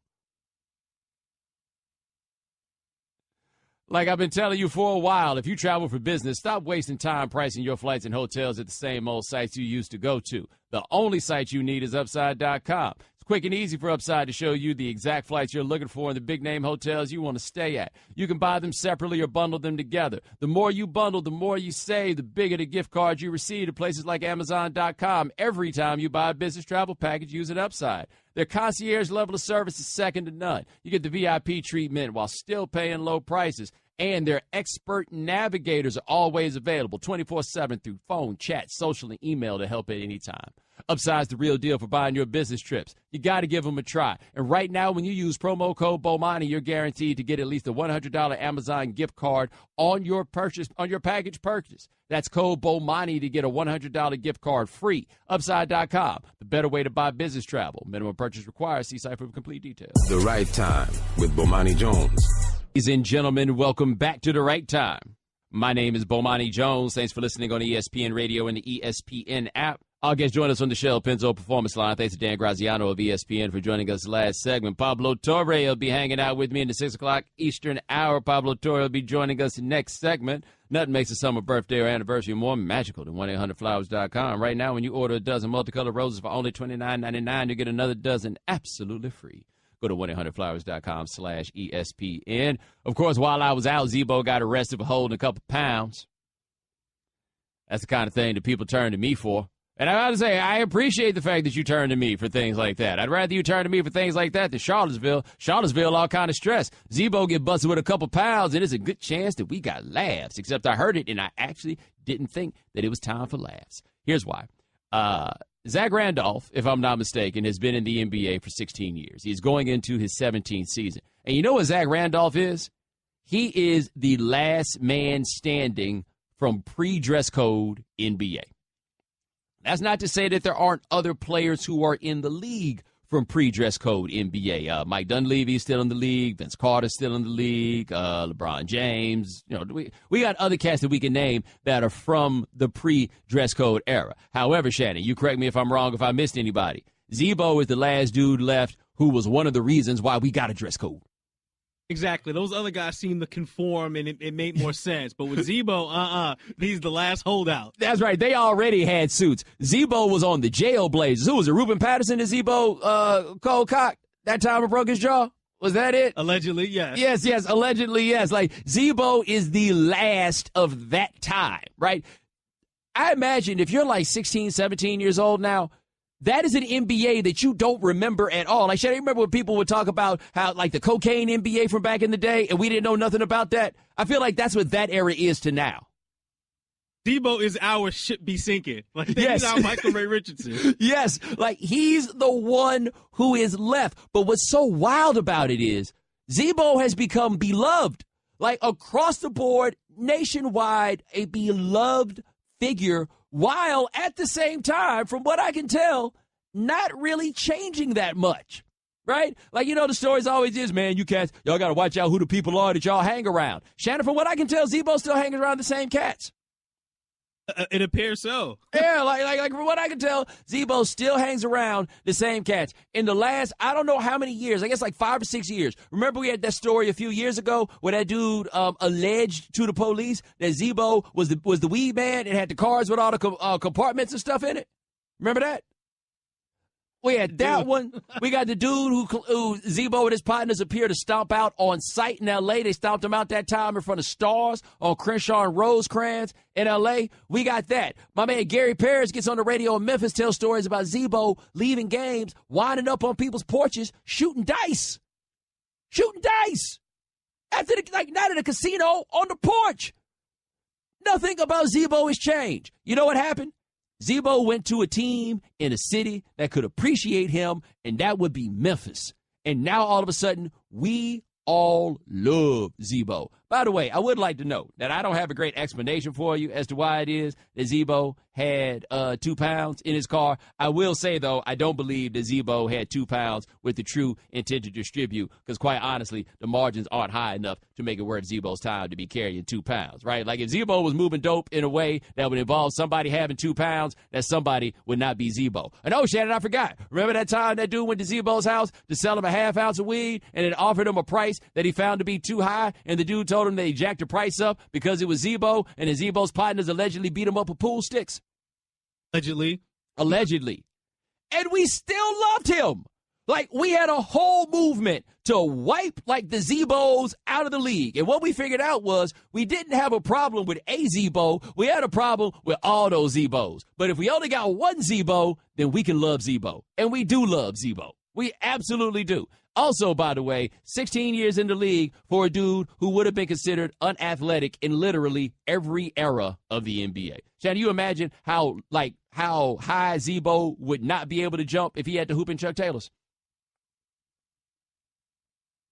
Like I've been telling you for a while, if you travel for business, stop wasting time pricing your flights and hotels at the same old sites you used to go to. The only site you need is Upside.com. It's quick and easy for Upside to show you the exact flights you're looking for in the big-name hotels you want to stay at. You can buy them separately or bundle them together. The more you bundle, the more you save, the bigger the gift cards you receive to places like Amazon.com every time you buy a business travel package using Upside. Their concierge level of service is second to none. You get the VIP treatment while still paying low prices. And their expert navigators are always available 24/7 through phone, chat, social, and email to help at any time. Upside's the real deal for buying your business trips. You got to give them a try. And right now, when you use promo code Bomani, you're guaranteed to get at least a $100 Amazon gift card on your purchase, on your package purchase. That's code Bomani to get a $100 gift card free. Upside.com, the better way to buy business travel. Minimum purchase required. See site for complete details. The Right Time with Bomani Jones. Ladies and gentlemen, welcome back to The Right Time. My name is Bomani Jones. Thanks for listening on ESPN Radio and the ESPN app. Our guest joined us on the Shell Pennzoil Performance Line. Thanks to Dan Graziano of ESPN for joining us last segment. Pablo Torre will be hanging out with me in the 6 o'clock Eastern hour. Pablo Torre will be joining us next segment. Nothing makes a summer birthday or anniversary more magical than 1-800-Flowers.com. Right now, when you order a dozen multicolored roses for only $29.99, you get another dozen absolutely free. Go to 1-800-Flowers.com/ESPN. Of course, while I was out, Zebo got arrested for holding a couple pounds. That's the kind of thing that people turn to me for. And I got to say, I appreciate the fact that you turn to me for things like that. I'd rather you turn to me for things like that than Charlottesville. Charlottesville, all kind of stress. Zebo get busted with a couple pounds, and it's a good chance that we got laughs. Except I heard it, and I actually didn't think that it was time for laughs. Here's why. Zach Randolph, if I'm not mistaken, has been in the NBA for 16 years. He's going into his 17th season. And you know what Zach Randolph is? He is the last man standing from pre-dress code NBA. That's not to say that there aren't other players who are in the league from pre-dress code NBA. Mike Dunleavy is still in the league. Vince Carter's still in the league. LeBron James. You know, we got other cats that we can name that are from the pre-dress code era. However, Shannon, you correct me if I'm wrong, if I missed anybody. Zebo is the last dude left who was one of the reasons why we got a dress code. Exactly. Those other guys seem to conform, and it made more sense. But with Zebo, he's the last holdout. That's right. They already had suits. Zebo was on the Jailblazers. Who was it? Ruben Patterson and Zebo cold cocked that time he broke his jaw? Was that it? Allegedly, yes. Yes, allegedly, yes. Like, Zebo is the last of that time, right? I imagine if you're like 16, 17 years old now, that is an NBA that you don't remember at all. Like, should I remember when people would talk about how, like, the cocaine NBA from back in the day, and we didn't know nothing about that? I feel like that's what that era is to now. Zebo is our ship be sinking. Like, yes. He's our Michael Ray Richardson. Yes, like, he's the one who is left. But what's so wild about it is Zebo has become beloved. Like, across the board, nationwide, a beloved figure, while at the same time, from what I can tell, not really changing that much, right? Like, you know, the stories always is, man, you cats, y'all got to watch out who the people are that y'all hang around. Shannon, from what I can tell, Zebo still hangs around the same cats. It appears so. Yeah, like from what I can tell, Zebo still hangs around the same cats. In the last, I don't know how many years, I guess like 5 or 6 years. Remember we had that story a few years ago where that dude alleged to the police that Zebo was the weed man and had the cars with all the compartments and stuff in it? Remember that? We had that one. We got the dude who Zebo and his partners appear to stomp out on site in L.A. They stomped him out that time in front of Stars on Crenshaw and Rosecrans in L.A. We got that. My man Gary Parrish gets on the radio in Memphis, tells stories about Zebo leaving games, winding up on people's porches, shooting dice. After not in a casino, on the porch. Nothing about Zebo has changed. You know what happened? Zebo went to a team in a city that could appreciate him, and that would be Memphis. And now all of a sudden, we all love Zebo. By the way, I would like to note that I don't have a great explanation for you as to why it is that Zebo had 2 pounds in his car. I will say, though, I don't believe that Zebo had 2 pounds with the true intent to distribute, because quite honestly, the margins aren't high enough to make it worth Zebo's time to be carrying 2 pounds, right? Like if Zebo was moving dope in a way that would involve somebody having 2 pounds, that somebody would not be Zebo. And oh, Shannon, I forgot. Remember that time that dude went to Zebo's house to sell him a half ounce of weed and then offered him a price that he found to be too high, and the dude told him that he jacked the price up because it was Zebo, and then Zebo's partners allegedly beat him up with pool sticks? Allegedly. And we still loved him. Like, we had a whole movement to wipe, like, the Zebos out of the league. And what we figured out was we didn't have a problem with a Zebo. We had a problem with all those Zebos. But if we only got one Zebo, then we can love Zebo. And we do love Zebo. We absolutely do. Also, by the way, 16 years in the league for a dude who would have been considered unathletic in literally every era of the NBA. Shannon, you imagine how high Zebo would not be able to jump if he had to hoop in Chuck Taylors?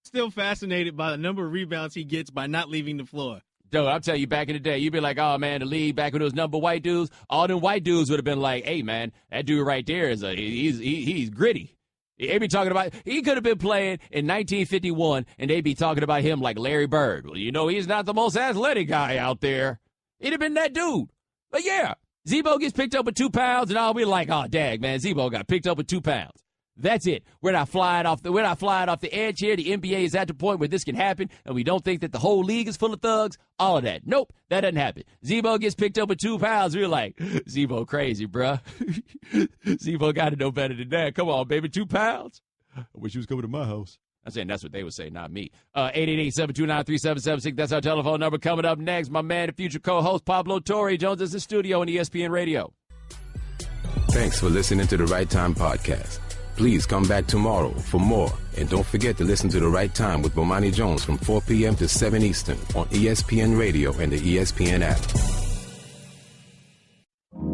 Still fascinated by the number of rebounds he gets by not leaving the floor. Dude, I'll tell you, back in the day, you'd be like, oh, man, the league, back when it was number white dudes, all them white dudes would have been like, hey, man, that dude right there, he's gritty. They'd be talking about, he could have been playing in 1951, and they'd be talking about him like Larry Bird. Well, you know, he's not the most athletic guy out there. He'd have been that dude. But yeah, Zebo gets picked up with 2 pounds, and I'll be like, oh, dag, man, Zebo got picked up with 2 pounds. That's it. We're not flying off the edge here. The NBA is at the point where this can happen, and we don't think that the whole league is full of thugs. All of that. Nope, that doesn't happen. Zebo gets picked up with 2 pounds. We're like, Zebo crazy, bruh. Zebo got to know better than that. Come on, baby, 2 pounds? I wish you was coming to my house. I'm saying that's what they would say, not me. 888-729-3776. That's our telephone number. Coming up next, my man and future co-host Pablo Torre joins us in studio on ESPN Radio. Thanks for listening to the Right Time Podcast. Please come back tomorrow for more. And don't forget to listen to The Right Time with Bomani Jones from 4 p.m. to 7 Eastern on ESPN Radio and the ESPN app.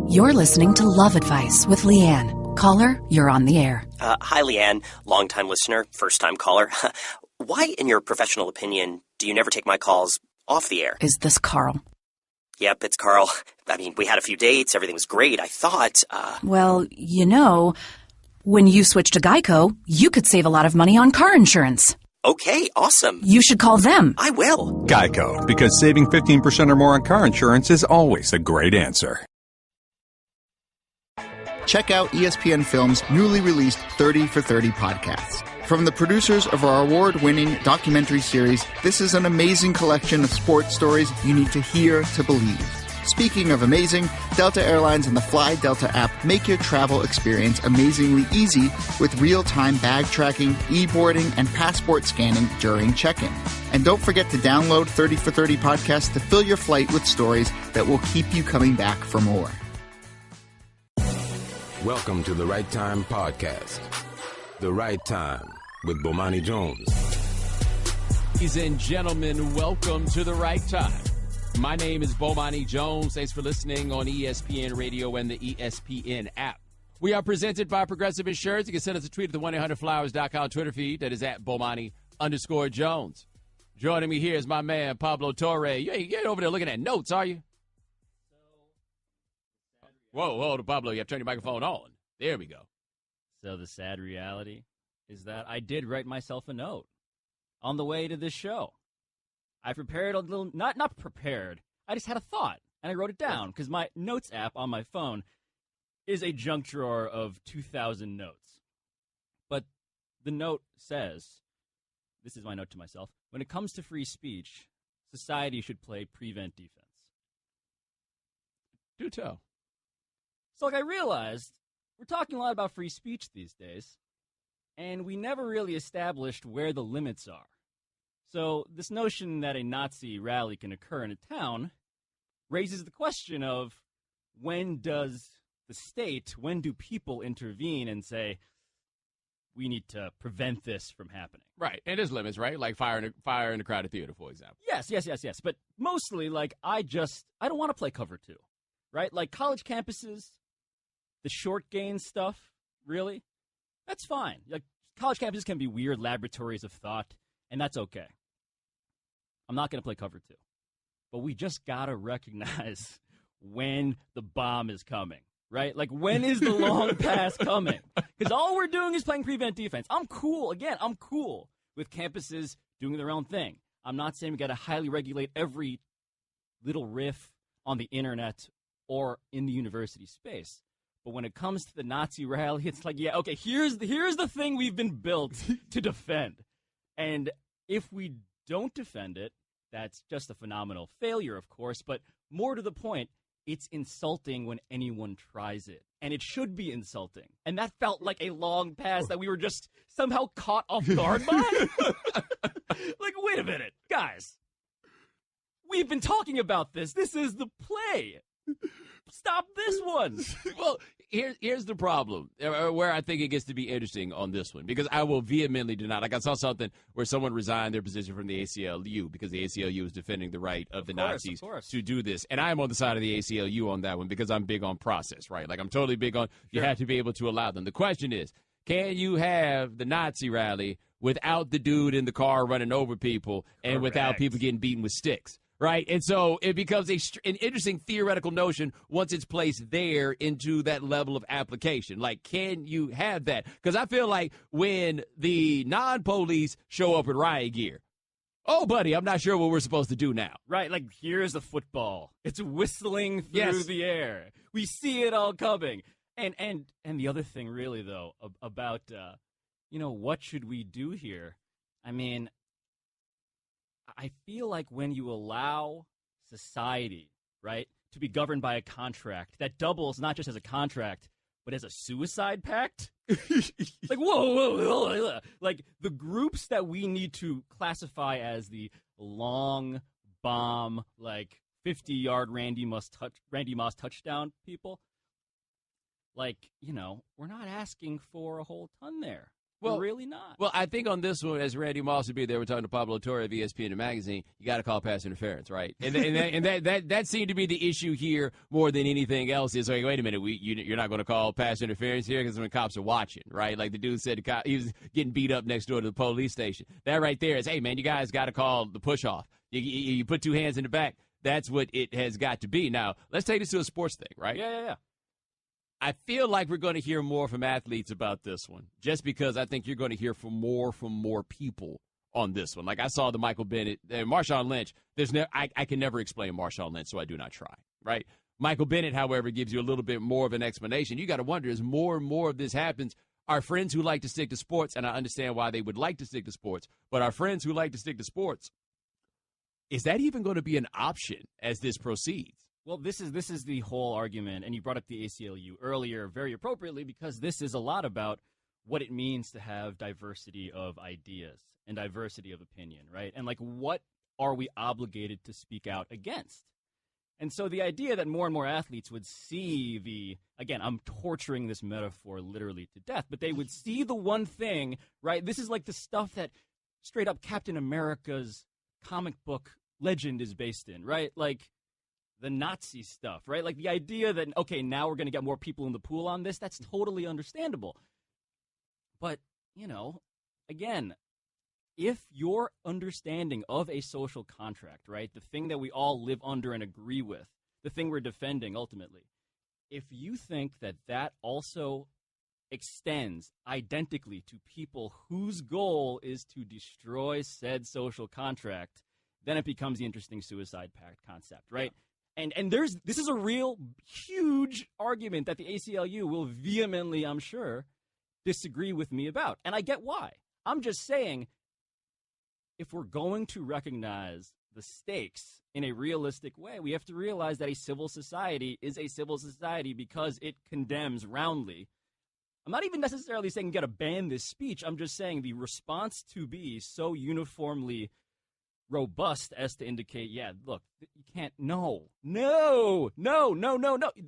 You're listening to Love Advice with Leanne. Caller, you're on the air. Hi, Leanne. Longtime listener, first-time caller. Why, in your professional opinion, do you never take my calls off the air? Is this Carl? Yep, it's Carl. I mean, we had a few dates. Everything was great. I thought, Well, you know, when you switch to Geico, you could save a lot of money on car insurance. Okay, awesome. You should call them. I will. Geico, because saving 15% or more on car insurance is always a great answer. Check out ESPN Films' newly released 30 for 30 podcasts. From the producers of our award-winning documentary series, this is an amazing collection of sports stories you need to hear to believe. Speaking of amazing, Delta Airlines and the Fly Delta app make your travel experience amazingly easy with real-time bag tracking, e-boarding, and passport scanning during check-in. And don't forget to download 30 for 30 podcasts to fill your flight with stories that will keep you coming back for more. Welcome to the Right Time Podcast. The Right Time with Bomani Jones. Ladies and gentlemen, welcome to the Right Time. My name is Bomani Jones. Thanks for listening on ESPN Radio and the ESPN app. We are presented by Progressive Insurance. You can send us a tweet at the 1-800-Flowers.com Twitter feed. That is at Bomani_Jones. Joining me here is my man, Pablo Torre. You ain't over there looking at notes, are you? Whoa, Pablo, you have to turn your microphone on. There we go. So the sad reality is that I did write myself a note on the way to this show. I prepared a little, not prepared. I just had a thought, and I wrote it down because my notes app on my phone is a junk drawer of 2,000 notes. But the note says, this is my note to myself, when it comes to free speech, society should play prevent defense. Do tell. So I realized we're talking a lot about free speech these days, and we never really established where the limits are. So this notion that a Nazi rally can occur in a town raises the question of when does the state, when do people intervene and say, we need to prevent this from happening? Right, and there's limits, right? Like fire in a crowded theater, for example. Yes. But mostly, I don't want to play cover two, right? Like college campuses, the short gain stuff, really, that's fine. Like college campuses can be weird laboratories of thought, and that's okay. I'm not going to play cover 2. But we just got to recognize when the bomb is coming, right? Like, when is the long pass coming? Because all we're doing is playing prevent defense. I'm cool with campuses doing their own thing. I'm not saying we got to highly regulate every little riff on the internet or in the university space. But when it comes to the Nazi rally, it's like, yeah, okay, here's the thing we've been built to defend. And if we don't defend it, that's just a phenomenal failure, of course. But more to the point, it's insulting when anyone tries it. And it should be insulting. And that felt like a long pass that we were just somehow caught off guard by. Like, wait a minute, guys. We've been talking about this. This is the play. Stop this one. Well, here's the problem, where I think it gets to be interesting on this one, because I will vehemently deny. Like, I saw something where someone resigned their position from the ACLU because the ACLU is defending the right of the Nazis to do this. And I am on the side of the ACLU on that one because I'm big on process, right? Like, I'm totally big on you have to be able to allow them. The question is, can you have the Nazi rally without the dude in the car running over people and without people getting beaten with sticks? Right, and so it becomes an interesting theoretical notion once it's placed there into that level of application. Like, can you have that? Because I feel like when the non-police show up in riot gear, oh, buddy, I'm not sure what we're supposed to do now. Right, like, here's the football. It's whistling through the air. We see it all coming. And the other thing, really, though, about, what should we do here? I mean, I feel like when you allow society, right, to be governed by a contract that doubles not just as a contract, but as a suicide pact, like, whoa. Like, the groups that we need to classify as the long bomb, like, 50-yard Randy Moss touchdown people, like, we're not asking for a whole ton there. Well, we're really not. Well, I think on this one, as Randy Moss would be there, we're talking to Pablo Torre of ESPN magazine, you got to call pass interference, right? And that seemed to be the issue here more than anything else. Is like, wait a minute, you're not going to call pass interference here because when cops are watching, right? Like the dude said, he was getting beat up next door to the police station. That right there is, hey, man, you guys got to call the push off. You put two hands in the back. That's what it has got to be. Now, let's take this to a sports thing, right? Yeah. I feel like we're going to hear more from athletes about this one, just because I think you're going to hear from more people on this one. Like I saw the Michael Bennett, Marshawn Lynch. I can never explain Marshawn Lynch, so I do not try, right? Michael Bennett, however, gives you a little bit more of an explanation. You got to wonder, as more and more of this happens, our friends who like to stick to sports, and I understand why they would like to stick to sports, but our friends who like to stick to sports, is that even going to be an option as this proceeds? Well, this is the whole argument, and you brought up the ACLU earlier very appropriately, because this is a lot about what it means to have diversity of ideas and diversity of opinion, right? And, like, what are we obligated to speak out against? And so the idea that more and more athletes would see again, I'm torturing this metaphor literally to death, but they would see the one thing, right? This is like the stuff that straight up Captain America's comic book legend is based in, right? Like, the Nazi stuff, right? Like the idea that, okay, now we're going to get more people in the pool on this, that's totally understandable. But, again, if your understanding of a social contract, right, the thing that we all live under and agree with, the thing we're defending ultimately, if you think that that also extends identically to people whose goal is to destroy said social contract, then it becomes the interesting suicide pact concept, right? Yeah. And this is a real huge argument that the ACLU will vehemently, I'm sure, disagree with me about. And I get why. I'm just saying, if we're going to recognize the stakes in a realistic way, we have to realize that a civil society is a civil society because it condemns roundly. I'm not even necessarily saying you got to ban this speech. I'm just saying the response to be so uniformly robust as to indicate, yeah, look, you can't, no.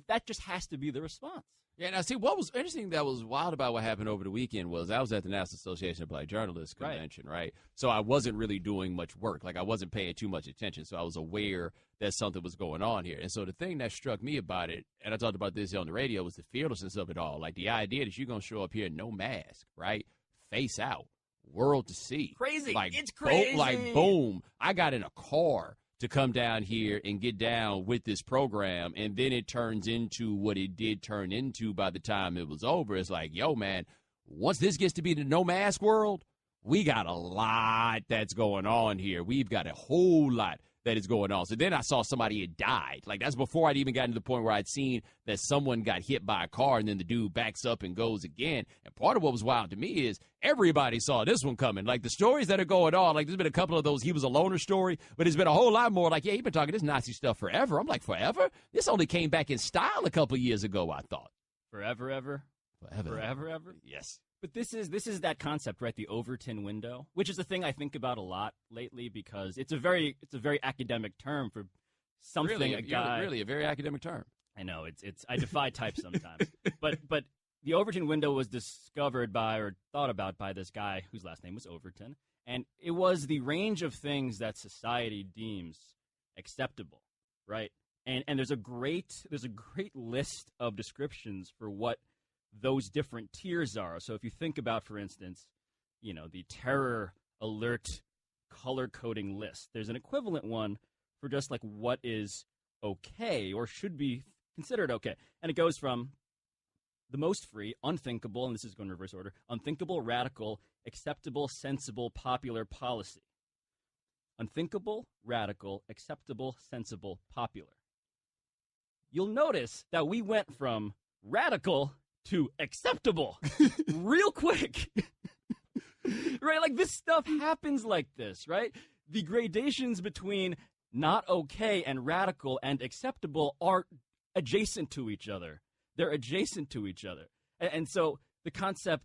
That just has to be the response. Yeah, now see, what was interesting that was wild about what happened over the weekend was I was at the National Association of Black Journalists convention, right? So I wasn't really doing much work. Like, I wasn't paying too much attention, so I was aware that something was going on here. And so the thing that struck me about it, and I talked about this on the radio, was the fearlessness of it all. Like, the idea that you're going to show up here no mask, right? Face out. world to see. Crazy. Like, It's crazy. Like, boom. I got in a car to come down here and get down with this program, and then it turns into what it did turn into by the time it was over. It's like, yo, man, once this gets to be the no-mask world, we got a lot that's going on here. We've got a whole lot that is going on. So then I saw somebody had died. Like, that's before I'd even gotten to the point where I'd seen that someone got hit by a car, and then the dude backs up and goes again. And part of what was wild to me is everybody saw this one coming. Like, the stories that are going on, like, there's been a couple of those he was a loner story, but there's been a whole lot more like, yeah, he's been talking this Nazi stuff forever. I'm like, forever? This only came back in style a couple years ago, I thought. Forever, ever? Forever, ever? Yes. But this is that concept, right? The Overton window, which is a thing I think about a lot lately because it's a very academic term for something. Really, a guy, really a very academic term. I know it's I defy type sometimes. But the Overton window was discovered by or thought about by this guy whose last name was Overton, and it was the range of things that society deems acceptable, right? And there's a great list of descriptions for what those different tiers are. So if you think about, for instance, the terror alert color coding list, there's an equivalent one for just like what is okay or should be considered okay. And it goes from the most free, unthinkable, and this is going in reverse order, unthinkable, radical, acceptable, sensible, popular, policy. Unthinkable, radical, acceptable, sensible, popular. You'll notice that we went from radical to acceptable real quick. Right? Like, this stuff happens like this, right? The gradations between not okay and radical and acceptable are adjacent to each other. They're adjacent to each other. And so the concept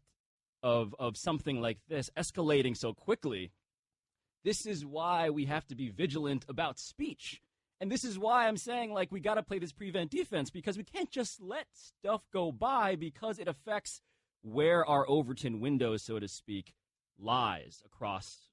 of something like this escalating so quickly, this is why we have to be vigilant about speech. And this is why I'm saying, like, we got to play this prevent defense, because we can't just let stuff go by because it affects where our Overton window, so to speak, lies across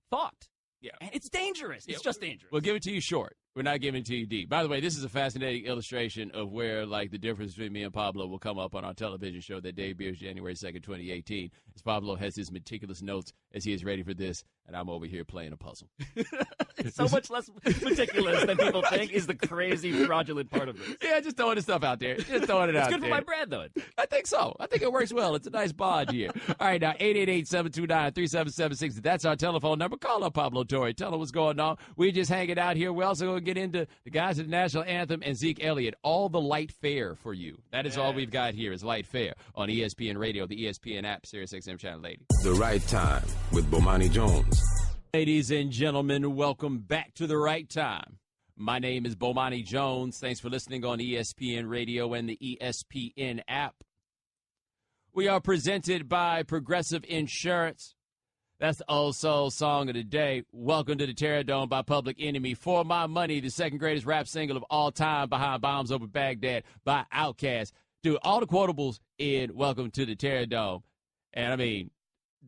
thought. Yeah. And it's dangerous. It's just dangerous. We'll give it to you short. We're not giving it to you deep. By the way, this is a fascinating illustration of where, like, the difference between me and Pablo will come up on our television show that debuts January 2nd, 2018, as Pablo has his meticulous notes as he is ready for this, and I'm over here playing a puzzle. It's so much less meticulous than people think is the crazy, fraudulent part of this. Yeah, just throwing this stuff out there. Just throwing it out there. It's good for my brand, though. I think so. I think it works well. It's a nice bond here. All right, now, 888-729-3776. That's our telephone number. Call up Pablo Torre. Tell him what's going on. We're just hanging out here. We're also going to get into the guys at the National Anthem and Zeke Elliott. All the light fare for you. That is all we've got here is light fare on ESPN Radio, the ESPN app, Sirius XM Channel 80. The Right Time with Bomani Jones. Ladies and gentlemen, welcome back to The Right Time. My name is Bomani Jones. Thanks for listening on ESPN Radio and the ESPN app. We are presented by Progressive Insurance. That's the old soul song of the day. Welcome to the Terror Dome by Public Enemy. For My Money, the second greatest rap single of all time, behind Bombs Over Baghdad by Outkast. Dude, all the quotables in Welcome to the Terror Dome. And I mean,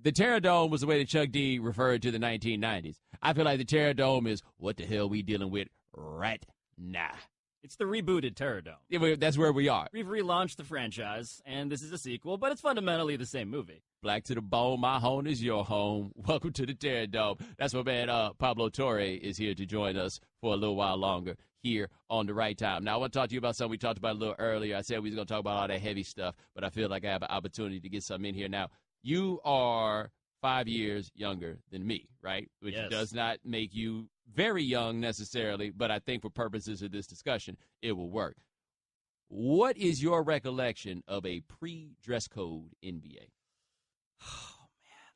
the Terror Dome was the way that Chuck D referred to the 1990s. I feel like the Terror Dome is what the hell we dealing with right now. It's the rebooted Terror Dome. Yeah, that's where we are. We've relaunched the franchise, and this is a sequel, but it's fundamentally the same movie. Black to the bone, my home is your home. Welcome to the Terror Dome. That's my man Pablo Torre is here to join us for a little while longer here on The Right Time. Now, I want to talk to you about something we talked about a little earlier. I said we was going to talk about all that heavy stuff, but I feel like I have an opportunity to get something in here now. You are 5 years younger than me, right? Which does not make you very young necessarily, but I think for purposes of this discussion, it will work. What is your recollection of a pre-dress code NBA? Oh, man.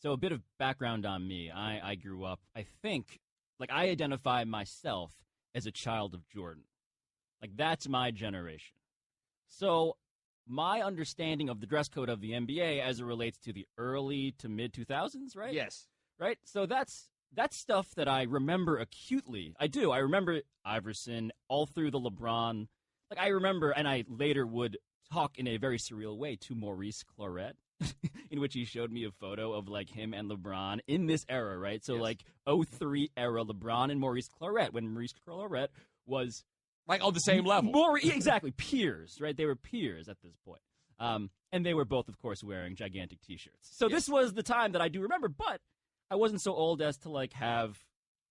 So a bit of background on me. I grew up, I think, like I identify myself as a child of Jordan. Like that's my generation. So my understanding of the dress code of the NBA as it relates to the early to mid 2000s, right? Yes. Right? So that's stuff that I remember acutely. I do. I remember Iverson all through the LeBron. Like I remember, and I later would talk in a very surreal way to Maurice Claret, in which he showed me a photo of like him and LeBron in this era, right? So like 03 era LeBron and Maurice Claret, when Maurice Claret was like on the same level. Exactly, peers, right? They were peers at this point. And they were both, of course, wearing gigantic T-shirts. So this was the time that I do remember, but I wasn't so old as to, have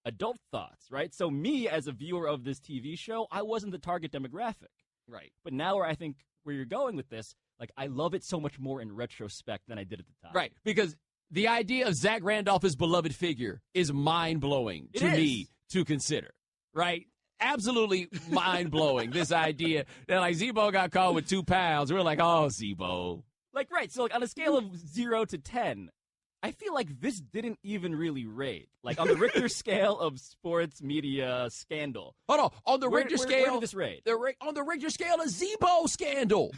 adult thoughts, right? So me, as a viewer of this TV show, I wasn't the target demographic. Right. But now where you're going with this, I love it so much more in retrospect than I did at the time. Right, because the idea of Zach Randolph as beloved figure is mind-blowing to me to consider, right? Absolutely mind-blowing, this idea that, Zebo got caught with 2 pounds. We're like, oh, Zebo. Right, so, on a scale of 0 to 10, I feel like this didn't even really rate. On the Richter scale of sports media scandal. Hold on, on the Richter scale. Where did this rate? On the Richter scale, a Zebo scandal.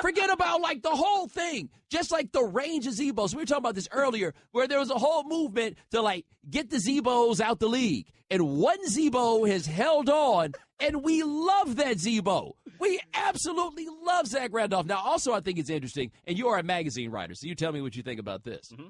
Forget about the whole thing. Just the range of Zebos. We were talking about this earlier, where there was a whole movement to get the Zebos out the league. And one Zebo has held on, and we love that Zebo. We absolutely love Zach Randolph. Now, also, I think it's interesting, and you are a magazine writer, so you tell me what you think about this. Mm-hmm.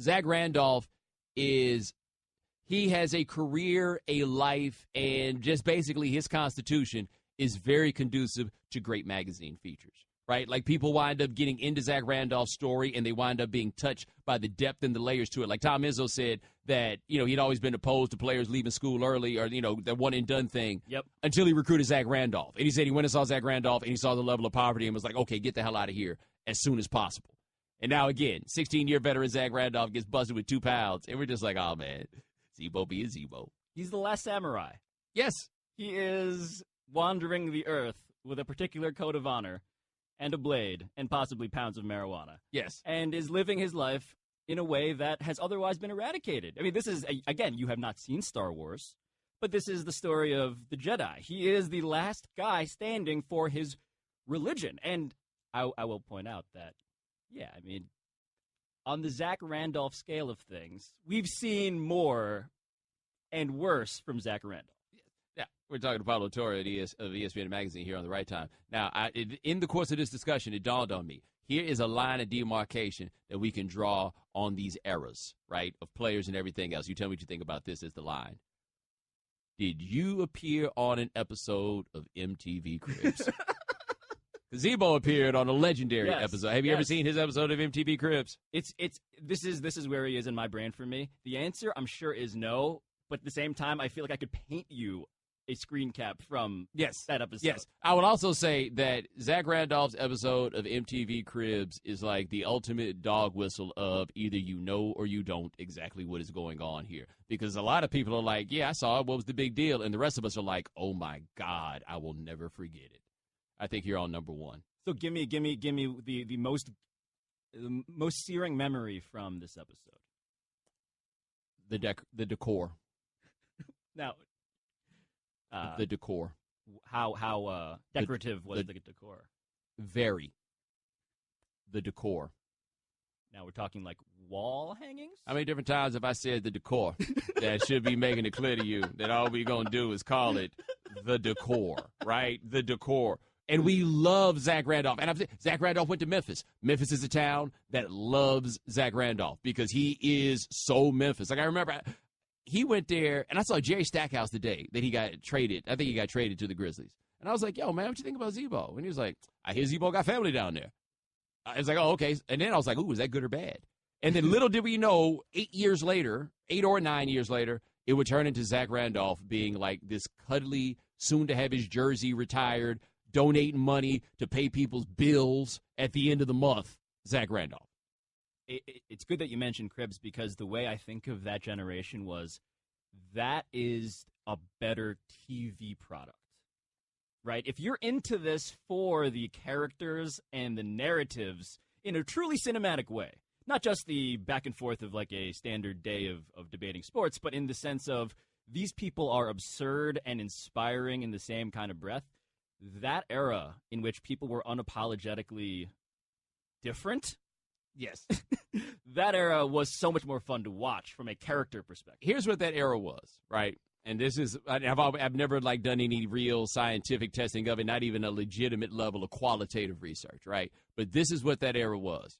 Zach Randolph he has a career, a life, and just basically his constitution is very conducive to great magazine features, right? People wind up getting into Zach Randolph's story, and they wind up being touched by the depth and the layers to it. Tom Izzo said that, he'd always been opposed to players leaving school early or, the one-and-done thing until he recruited Zach Randolph. And he said he went and saw Zach Randolph, and he saw the level of poverty and was like, okay, get the hell out of here as soon as possible. And now, again, 16-year veteran Zach Randolph gets busted with 2 pounds, and we're just like, oh, man, Zebo be a Zebo. He's the last samurai. Yes. He is wandering the earth with a particular code of honor and a blade and possibly pounds of marijuana. Yes. And is living his life in a way that has otherwise been eradicated. I mean, this is, again, you have not seen Star Wars, but this is the story of the Jedi. He is the last guy standing for his religion. And I will point out that, on the Zach Randolph scale of things, we've seen more and worse from Zach Randolph. Yeah, we're talking to Pablo Torre of ESPN Magazine here on the Right Time. Now, in the course of this discussion, it dawned on me. Here is a line of demarcation that we can draw on these eras, right, of players and everything else. You tell me what you think about this as the line. Did you appear on an episode of MTV Cribs? Zebo appeared on a legendary episode. Have you ever seen his episode of MTV Cribs? This is where he is in my brain for me. The answer, I'm sure, is no. But at the same time, I feel like I could paint you a screen cap from that episode. Yes. I would also say that Zach Randolph's episode of MTV Cribs is like the ultimate dog whistle of either you know or you don't exactly what is going on here. Because a lot of people are like, yeah, I saw it. What was the big deal? And the rest of us are like, oh, my God, I will never forget it. I think you're on number one. So give me the most searing memory from this episode. The decor. Now, the decor. How decorative was the decor? Very. The decor. Now we're talking wall hangings? How many different times have I said the decor? That should be making it clear to you that all we're going to do is call it the decor, right? The decor. And we love Zach Randolph. And Zach Randolph went to Memphis. Memphis is a town that loves Zach Randolph because he is so Memphis. I remember he went there, and I saw Jerry Stackhouse the day that he got traded. I think he got traded to the Grizzlies. And I was like, yo, man, what you think about Zebo? And he was like, I hear Zebo got family down there. I was like, oh, okay. And then I was like, ooh, is that good or bad? And then little did we know, 8 or 9 years later, it would turn into Zach Randolph being like this cuddly, soon to have his jersey retired, donating money to pay people's bills at the end of the month, Zach Randolph. It's good that you mentioned Cribs because the way I think of that generation was that is a better TV product, right? If you're into this for the characters and the narratives in a truly cinematic way, not just the back and forth of a standard day of debating sports, but in the sense of these people are absurd and inspiring in the same kind of breath, that era in which people were unapologetically different, yes, that era was so much more fun to watch from a character perspective. Here's what that era was, right? And this is, I've never done any real scientific testing of it, not even a legitimate level of qualitative research, right? But this is what that era was.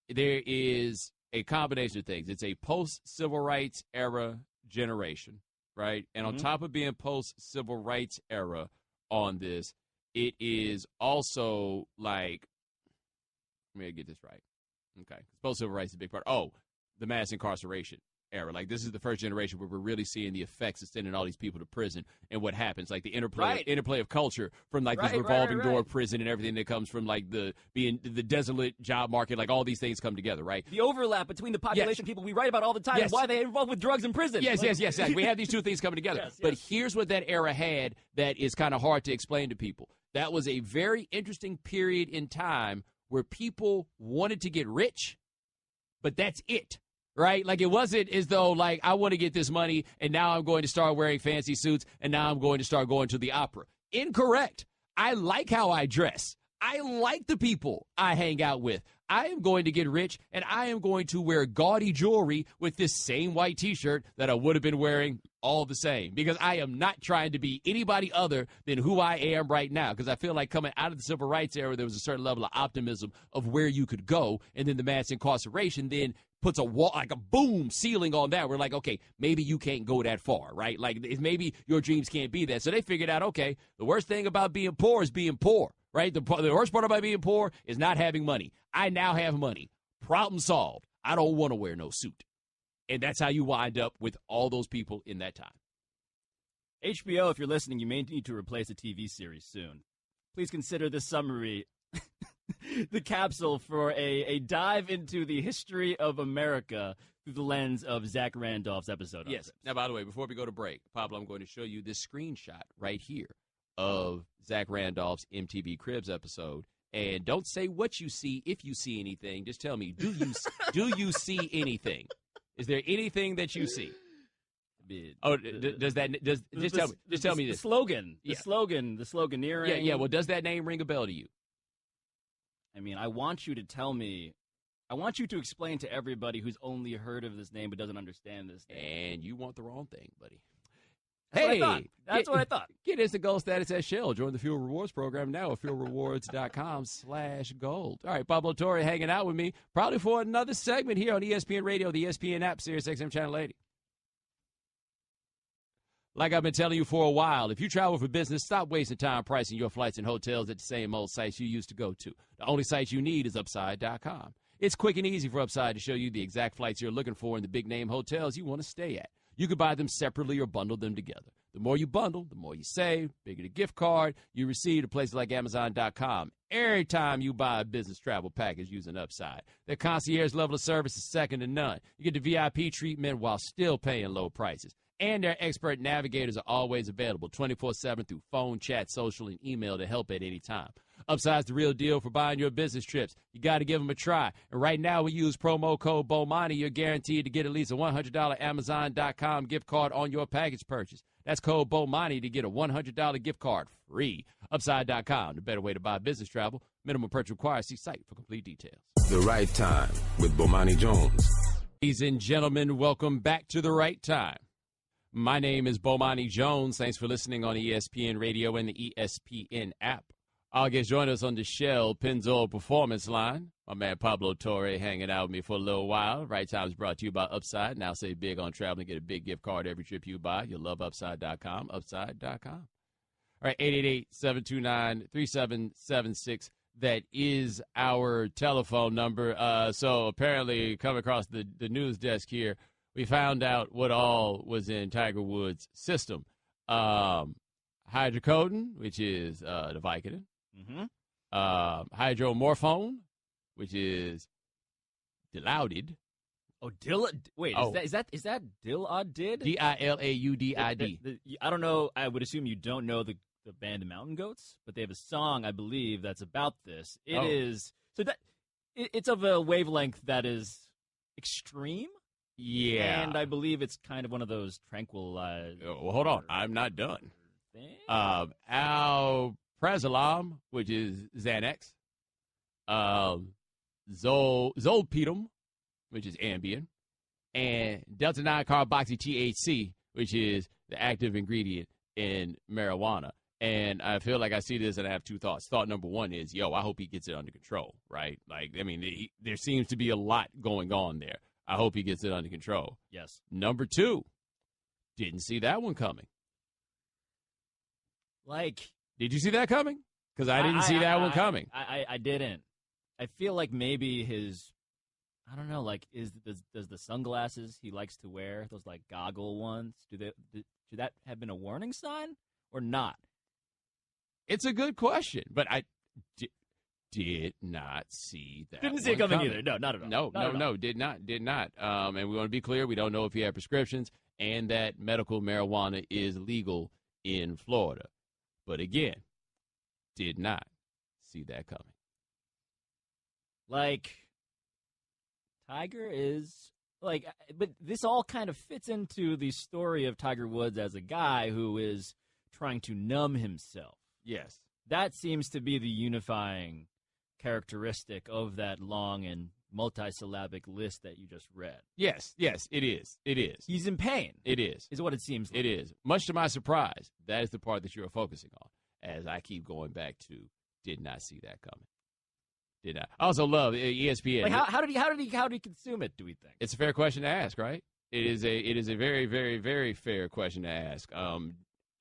There is a combination of things. It's a post-civil rights era generation, right? And on top of being post-civil rights era on this, it is also Let me get this right. Okay. Both civil rights is a big part. Oh, the mass incarceration era. Like, this is the first generation where we're really seeing the effects of sending all these people to prison and what happens. Like, the interplay of culture from, like, this revolving door prison and everything that comes from, like, the desolate job market. Like, all these things come together, right? The overlap between the population people we write about all the time and why they're involved with drugs in prison. Yes. We have these two things coming together. But here's what that era had that is kind of hard to explain to people. That was a very interesting period in time where people wanted to get rich, but that's it, right? Like, it wasn't as though, like, I want to get this money, and now I'm going to start wearing fancy suits, and now I'm going to start going to the opera. Incorrect. I like how I dress. I like the people I hang out with. I am going to get rich, and I am going to wear gaudy jewelry with this same white T-shirt that I would have been wearing all the same, because I am not trying to be anybody other than who I am right now, because I feel like coming out of the civil rights era, there was a certain level of optimism of where you could go, and then the mass incarceration then puts a wall, like a boom ceiling on that. We're like, okay, maybe you can't go that far, right? Like, maybe your dreams can't be that. So they figured out, okay, the worst thing about being poor is being poor. Right? The worst part about being poor is not having money. I now have money. Problem solved. I don't want to wear no suit. And that's how you wind up with all those people in that time. HBO, if you're listening, you may need to replace a TV series soon. Please consider this summary the capsule for a dive into the history of America through the lens of Zach Randolph's episode. Yes. Now, by the way, before we go to break, Pablo, I'm going to show you this screenshot right here of Zach Randolph's MTV Cribs episode. And don't say what you see if you see anything. Just tell me, do you see anything? Is there anything that you see? Just tell me this. The sloganeering. Yeah. Well, does that name ring a bell to you? I mean, I want you to tell me. I want you to explain to everybody who's only heard of this name but doesn't understand this name. And you want the wrong thing, buddy. That's what I thought. Get instant gold status at Shell. Join the Fuel Rewards program now at fuelrewards.com/gold. All right, Pablo Torre hanging out with me, probably for another segment here on ESPN Radio, the ESPN app, Sirius XM Channel 80. Like I've been telling you for a while, if you travel for business, stop wasting time pricing your flights and hotels at the same old sites you used to go to. The only site you need is Upside.com. It's quick and easy for Upside to show you the exact flights you're looking for in the big-name hotels you want to stay at. You could buy them separately or bundle them together. The more you bundle, the more you save, bigger the gift card you receive at places like Amazon.com. Every time you buy a business travel package using Upside, their concierge level of service is second to none. You get the VIP treatment while still paying low prices. And their expert navigators are always available 24/7 through phone, chat, social, and email to help at any time. Upside's the real deal for buying your business trips. You got to give them a try. And right now, we use promo code Bomani. You're guaranteed to get at least a $100 Amazon.com gift card on your package purchase. That's code Bomani to get a $100 gift card free. Upside.com, the better way to buy business travel. Minimum purchase required. See site for complete details. The Right Time with Bomani Jones. Ladies and gentlemen, welcome back to The Right Time. My name is Bomani Jones. Thanks for listening on ESPN Radio and the ESPN app. Our guest join us on the Shell Pennzoil Performance Line. My man Pablo Torre hanging out with me for a little while. Right Time is brought to you by Upside. Now say big on travel and get a big gift card every trip you buy. You'll love Upside.com, Upside.com. All right, 888-729-3776. That is our telephone number. So apparently coming across the news desk here, we found out what all was in Tiger Woods' system. Hydrocodone, which is the Vicodin. Mm-hmm. Hydromorphone, which is Dilaudid. Oh, wait, is that Dilaudid? Dilaudid. I don't know. I would assume you don't know the band The Mountain Goats, but they have a song, I believe, that's about this. It's of a wavelength that is extreme. Yeah. And I believe it's kind of one of those tranquilized. Well, hold on. I'm not done. Alprazolam, which is Xanax. Zolpidem, which is Ambien. And Delta-9 carboxy THC, which is the active ingredient in marijuana. And I feel like I see this and I have two thoughts. Thought number one is, I hope he gets it under control, right? Like, I mean, there seems to be a lot going on there. I hope he gets it under control. Yes. Number two, didn't see that one coming. Like, did you see that coming? Because I didn't see that one coming. I didn't. I feel like maybe his, I don't know, like does the sunglasses he likes to wear, those like goggle ones, should that have been a warning sign or not? It's a good question, but I did not see that. Didn't see it coming either. No, not at all. No, did not. And we want to be clear, we don't know if he had prescriptions and that medical marijuana is legal in Florida. But again, did not see that coming. Like, Tiger is, like, but this all kind of fits into the story of Tiger Woods as a guy who is trying to numb himself. Yes. That seems to be the unifying characteristic of that long and multisyllabic list that you just read. Yes, it is. He's in pain. It is what it seems like. It is. Much to my surprise, that is the part that you're focusing on, as I keep going back to did not see that coming. Did not. I also love ESPN. Like how did he consume it, do we think? It's a fair question to ask, right? It is a very, very, very fair question to ask.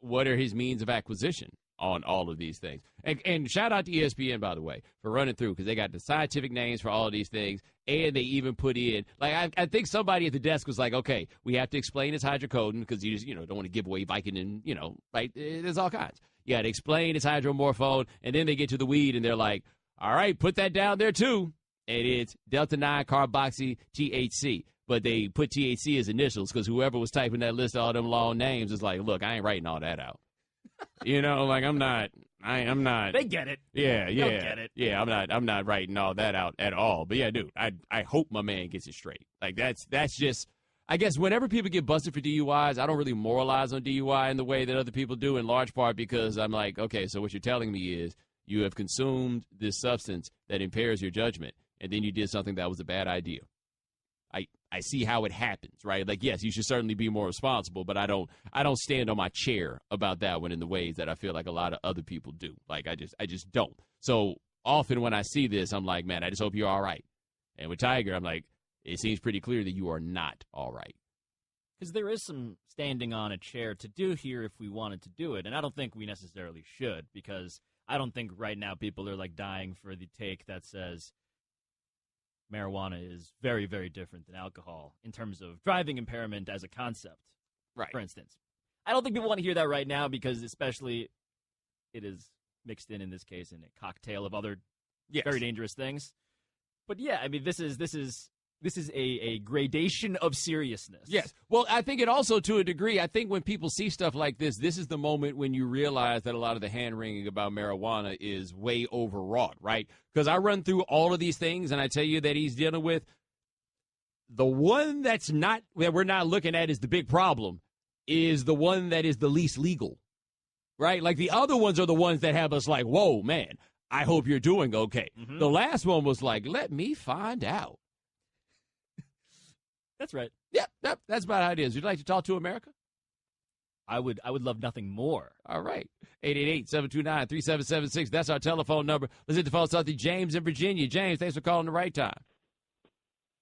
What are his means of acquisition on all of these things? And shout out to ESPN, by the way, for running through, because they got the scientific names for all of these things, and they even put in, like, I think somebody at the desk was like, okay, we have to explain it's hydrocodone because you just, don't want to give away Vicodin, and, right? There's all kinds. You got to explain it's hydromorphone, and then they get to the weed, and they're like, all right, put that down there, too. And it's delta-9-carboxy THC. But they put THC as initials because whoever was typing that list of all them long names is like, look, I ain't writing all that out. Like I'm not. They get it. Yeah. They'll get it. Yeah, I'm not writing all that out at all. But yeah, dude, I hope my man gets it straight. Like that's just, I guess whenever people get busted for DUIs, I don't really moralize on DUI in the way that other people do, in large part because I'm like, okay, so what you're telling me is you have consumed this substance that impairs your judgment, and then you did something that was a bad idea. I see how it happens, right? Like, yes, you should certainly be more responsible, but I don't stand on my chair about that one in the ways that I feel like a lot of other people do. Like, I just don't. So often when I see this, I'm like, man, I just hope you're all right. And with Tiger, I'm like, it seems pretty clear that you are not all right. Because there is some standing on a chair to do here if we wanted to do it, and I don't think we necessarily should, because I don't think right now people are like dying for the take that says marijuana is very, very different than alcohol in terms of driving impairment as a concept, right? For instance, I don't think people want to hear that right now because especially it is mixed in this case in a cocktail of other very dangerous things. But yeah, I mean, this is a gradation of seriousness. Yes. Well, I think it also, to a degree, I think when people see stuff like this is the moment when you realize that a lot of the hand-wringing about marijuana is way overwrought, right? Because I run through all of these things, and I tell you that he's dealing with the one that we're not looking at is the big problem, is the one that is the least legal, right? Like the other ones are the ones that have us like, whoa, man, I hope you're doing okay. Mm-hmm. The last one was like, let me find out. That's right. Yep, that's about how it is. Would you like to talk to America? I would love nothing more. All right. 888-729-3776. That's our telephone number. Let's hit the phone. Start to James in Virginia. James, thanks for calling the right time.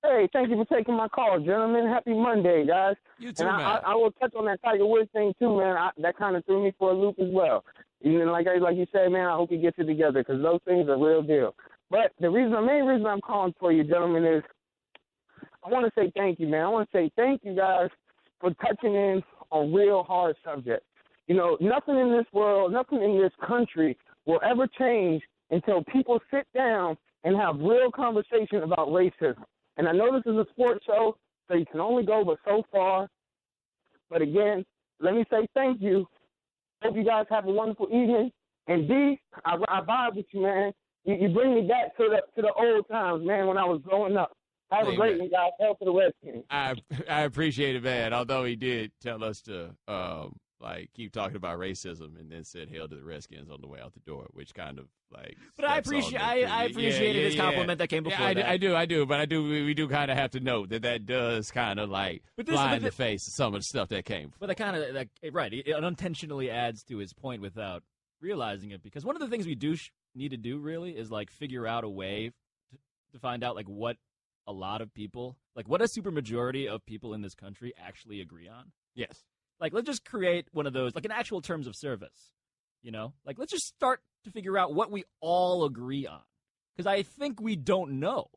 Hey, thank you for taking my call, gentlemen. Happy Monday, guys. You too, and man. I will touch on that Tiger Woods thing, too, man. That kind of threw me for a loop as well. Even like you said, man, I hope he gets it together because those things are real deal. But the main reason I'm calling for you, gentlemen, is I want to say thank you, man. I want to say thank you guys for touching in on real hard subjects. Nothing in this world, nothing in this country will ever change until people sit down and have real conversation about racism. And I know this is a sports show, so you can only go but so far. But again, let me say thank you. Hope you guys have a wonderful evening. And D, I vibe with you, man. You bring me back to the old times, man, when I was growing up. Have a great one, guys. Hell to the Redskins. I appreciate it, man. Although he did tell us to keep talking about racism and then said "Hell to the Redskins" on the way out the door, which kind of like. But I appreciated his compliment that came before that. I do. But we do kind of have to note that does kind of like fly in the face of some of the stuff that came. But that kind of right, it unintentionally adds to his point without realizing it, because one of the things we do need to do really is like figure out a way to find out like what a lot of people, like what a supermajority of people in this country actually agree on. Yes. Like, let's just create one of those, like an actual terms of service, Like, let's just start to figure out what we all agree on. Because I think we don't know.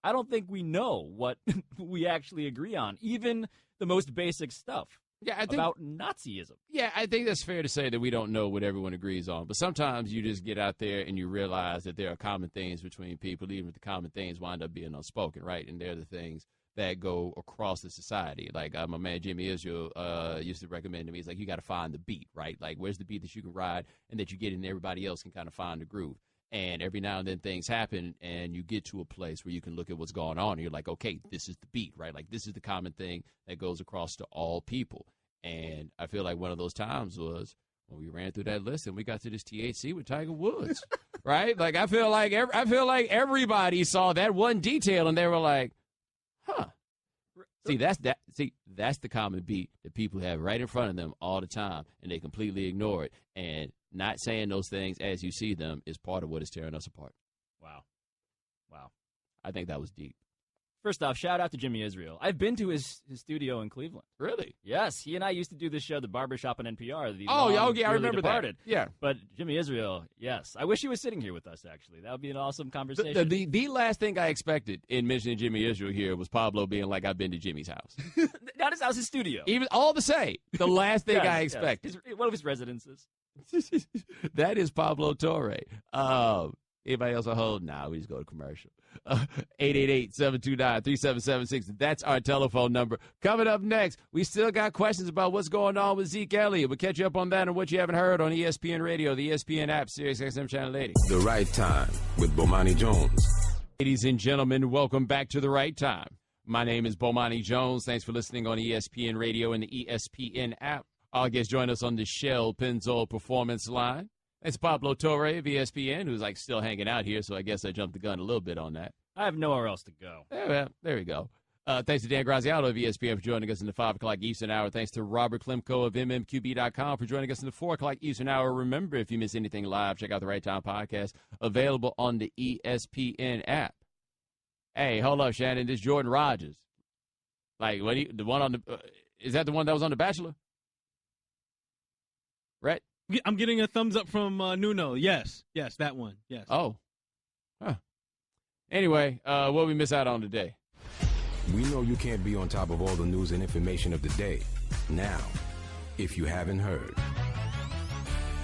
I don't think we know what we actually agree on, even the most basic stuff about Nazism. Yeah, I think that's fair to say that we don't know what everyone agrees on. But sometimes you just get out there and you realize that there are common things between people, even if the common things wind up being unspoken, right? And they're the things that go across the society. Like my man Jimmy Israel used to recommend to me, he's like, you got to find the beat, right? Like, where's the beat that you can ride and that you get in, everybody else can kind of find the groove. And every now and then things happen, and you get to a place where you can look at what's going on, and you're like, okay, this is the beat, right? Like, this is the common thing that goes across to all people. And I feel like one of those times was when we ran through that list and we got to this THC with Tiger Woods, right? Like, I feel like everybody saw that one detail, and they were like, huh. See, that's the common beat that people have right in front of them all the time, and they completely ignore it. And not saying those things as you see them is part of what is tearing us apart. Wow. I think that was deep. First off, shout out to Jimmy Israel. I've been to his studio in Cleveland. Really? Yes. He and I used to do this show, The Barbershop on NPR. I remember that. Yeah. But Jimmy Israel, yes. I wish he was sitting here with us, actually. That would be an awesome conversation. The last thing I expected in mentioning Jimmy Israel here was Pablo being like, I've been to Jimmy's house. Not his house, his studio. Even all the same, the last thing I expected. One of his residences. That is Pablo Torre. Anybody else on hold? Nah, we just go to commercial. 888-729-3776. That's our telephone number. Coming up next, we still got questions about what's going on with Zeke Elliott. We'll catch you up on that and what you haven't heard on ESPN Radio, the ESPN app, Sirius XM Channel 80. The Right Time with Bomani Jones. Ladies and gentlemen, welcome back to The Right Time. My name is Bomani Jones. Thanks for listening on ESPN Radio and the ESPN app. Our guest join us on the Shell Pennzoil Performance Line. That's Pablo Torre of ESPN, who's like still hanging out here, so I guess I jumped the gun a little bit on that. I have nowhere else to go. There we go. Thanks to Dan Graziano of ESPN for joining us in the 5 o'clock Eastern Hour. Thanks to Robert Klemko of MMQB.com for joining us in the 4 o'clock Eastern Hour. Remember, if you miss anything live, check out the Right Time podcast, available on the ESPN app. Hey, hold up, Shannon. This is Jordan Rogers. Like, the one on the is that the one that was on The Bachelor? Right? I'm getting a thumbs up from Nuno. Yes, that one. Yes. Oh. Huh. Anyway, what we miss out on today? We know you can't be on top of all the news and information of the day. Now, if you haven't heard.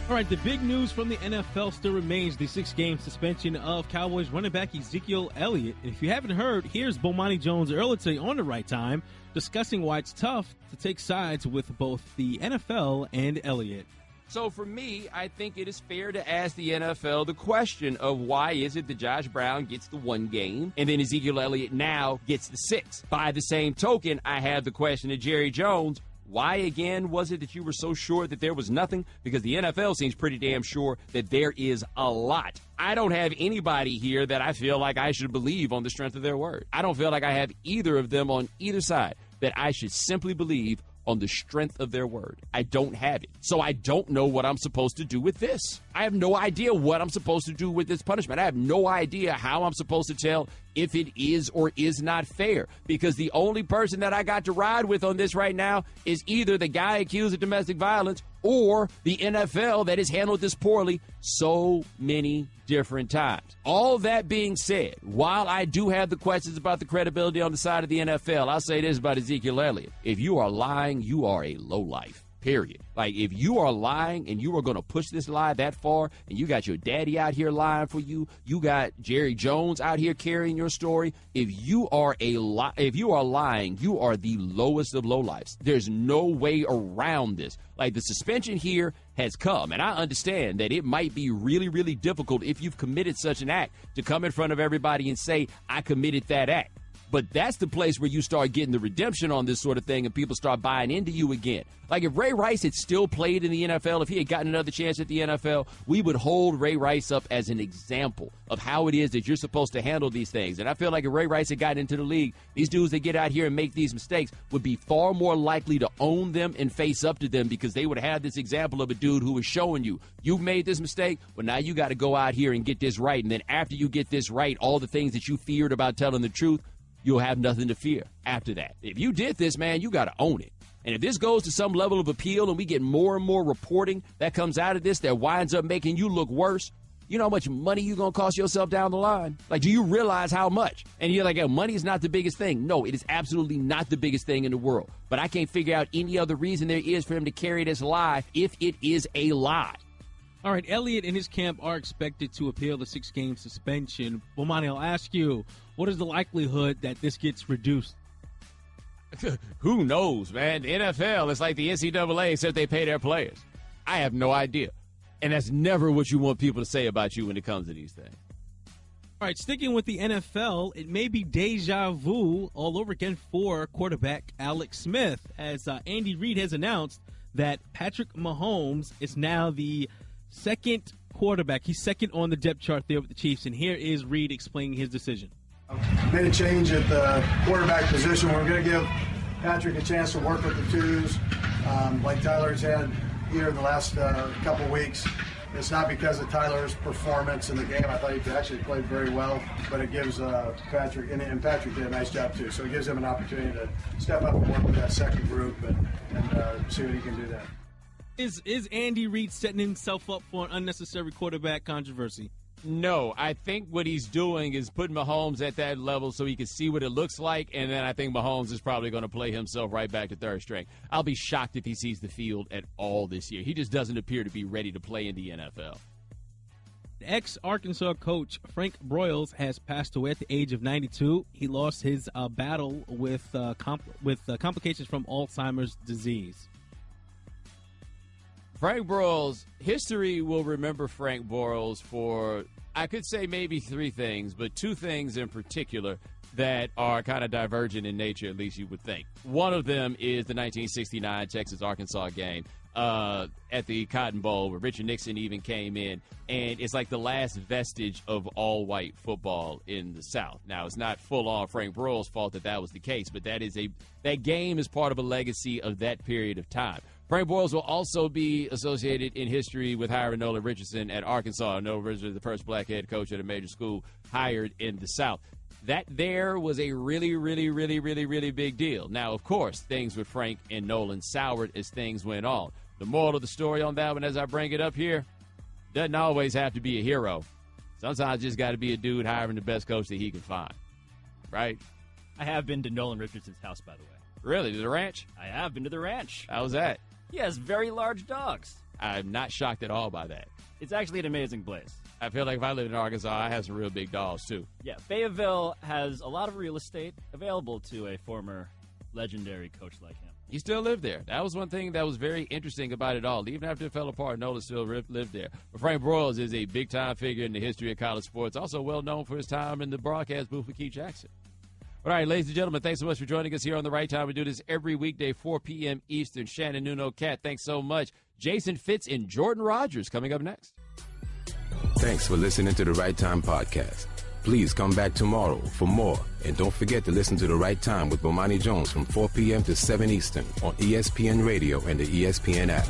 All right, the big news from the NFL still remains the 6-game suspension of Cowboys running back Ezekiel Elliott. And if you haven't heard, here's Bomani Jones earlier today on The Right Time discussing why it's tough to take sides with both the NFL and Elliott. So for me, I think it is fair to ask the NFL the question of why is it that Josh Brown gets the 1 game and then Ezekiel Elliott now gets the 6? By the same token, I have the question of Jerry Jones. Why, again, was it that you were so sure that there was nothing? Because the NFL seems pretty damn sure that there is a lot. I don't have anybody here that I feel like I should believe on the strength of their word. I don't feel like I have either of them on either side that I should simply believe on the strength of their word. I don't have it. So I don't know what I'm supposed to do with this. I have no idea what I'm supposed to do with this punishment. I have no idea how I'm supposed to tell if it is or is not fair, because the only person that I got to ride with on this right now is either the guy accused of domestic violence or the NFL that has handled this poorly so many different times. All that being said, while I do have the questions about the credibility on the side of the NFL, I'll say this about Ezekiel Elliott. If you are lying, you are a lowlife. Period. Like, if you are lying and you are going to push this lie that far, and you got your daddy out here lying for you, you got Jerry Jones out here carrying your story. If you are lying, you are the lowest of lowlifes. There's no way around this. Like, the suspension here has come, and I understand that it might be really, really difficult if you've committed such an act to come in front of everybody and say, I committed that act. But that's the place where you start getting the redemption on this sort of thing and people start buying into you again. Like, if Ray Rice had still played in the NFL, if he had gotten another chance at the NFL, we would hold Ray Rice up as an example of how it is that you're supposed to handle these things. And I feel like if Ray Rice had gotten into the league, these dudes that get out here and make these mistakes would be far more likely to own them and face up to them, because they would have this example of a dude who is showing you, you've made this mistake, well, now you got to go out here and get this right. And then after you get this right, all the things that you feared about telling the truth, you'll have nothing to fear after that. If you did this, man, you got to own it. And if this goes to some level of appeal and we get more and more reporting that comes out of this that winds up making you look worse, You know how much money you're going to cost yourself down the line? Like, do you realize how much? And you're like, money is not the biggest thing. No, it is absolutely not the biggest thing in the world. But I can't figure out any other reason there is for him to carry this lie if it is a lie. All right, Elliott and his camp are expected to appeal the 6-game suspension. Bomani, I'll ask you, what is the likelihood that this gets reduced? Who knows, man? The NFL, it's like the NCAA except they pay their players. I have no idea. And that's never what you want people to say about you when it comes to these things. All right, sticking with the NFL, it may be deja vu all over again for quarterback Alex Smith, as Andy Reid has announced that Patrick Mahomes is now the second quarterback. He's second on the depth chart there with the Chiefs, and here is Reid explaining his decision. Made a change at the quarterback position. We're going to give Patrick a chance to work with the twos, like Tyler's had here in the last couple weeks. It's not because of Tyler's performance in the game. I thought he actually played very well, but it gives Patrick, and Patrick did a nice job too, so it gives him an opportunity to step up and work with that second group and see what he can do there. Is Andy Reid setting himself up for an unnecessary quarterback controversy? No, I think what he's doing is putting Mahomes at that level so he can see what it looks like, and then I think Mahomes is probably going to play himself right back to third string. I'll be shocked if he sees the field at all this year. He just doesn't appear to be ready to play in the NFL. Ex-Arkansas coach Frank Broyles has passed away at the age of 92. He lost his battle with complications from Alzheimer's disease. Frank Broyles, history will remember Frank Broyles for, I could say maybe three things, but two things in particular that are kind of divergent in nature, at least you would think. One of them is the 1969 Texas-Arkansas game at the Cotton Bowl where Richard Nixon even came in, and it's like the last vestige of all-white football in the South. Now, it's not full-on Frank Broyles' fault that was the case, but that game is part of a legacy of that period of time. Frank Broyles will also be associated in history with hiring Nolan Richardson at Arkansas. Nolan Richardson, the first black head coach at a major school hired in the South. That there was a really, really, really, really, really big deal. Now, of course, things with Frank and Nolan soured as things went on. The moral of the story on that one, as I bring it up here, doesn't always have to be a hero. Sometimes just got to be a dude hiring the best coach that he can find, right? I have been to Nolan Richardson's house, by the way. Really? To the ranch? I have been to the ranch. How was that? He has very large dogs. I'm not shocked at all by that. It's actually an amazing place. I feel like if I lived in Arkansas, I have some real big dogs, too. Yeah, Fayetteville has a lot of real estate available to a former legendary coach like him. He still lived there. That was one thing that was very interesting about it all. Even after it fell apart, Nolan still lived there. But Frank Broyles is a big-time figure in the history of college sports, also well known for his time in the broadcast booth with Keith Jackson. All right, ladies and gentlemen, thanks so much for joining us here on The Right Time. We do this every weekday, 4 p.m. Eastern. Shannon Nuno, Cat, thanks so much. Jason Fitz and Jordan Rogers coming up next. Thanks for listening to The Right Time podcast. Please come back tomorrow for more. And don't forget to listen to The Right Time with Bomani Jones from 4 p.m. to 7 Eastern on ESPN Radio and the ESPN app.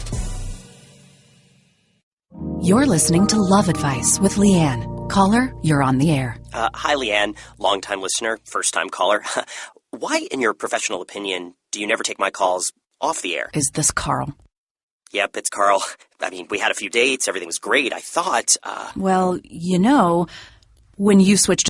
You're listening to Love Advice with Leanne. Caller, you're on the air. Hi, Leanne. Longtime listener, first-time caller. Why, in your professional opinion, do you never take my calls off the air? Is this Carl? Yep, it's Carl. I mean, we had a few dates. Everything was great. I thought, Well, when you switched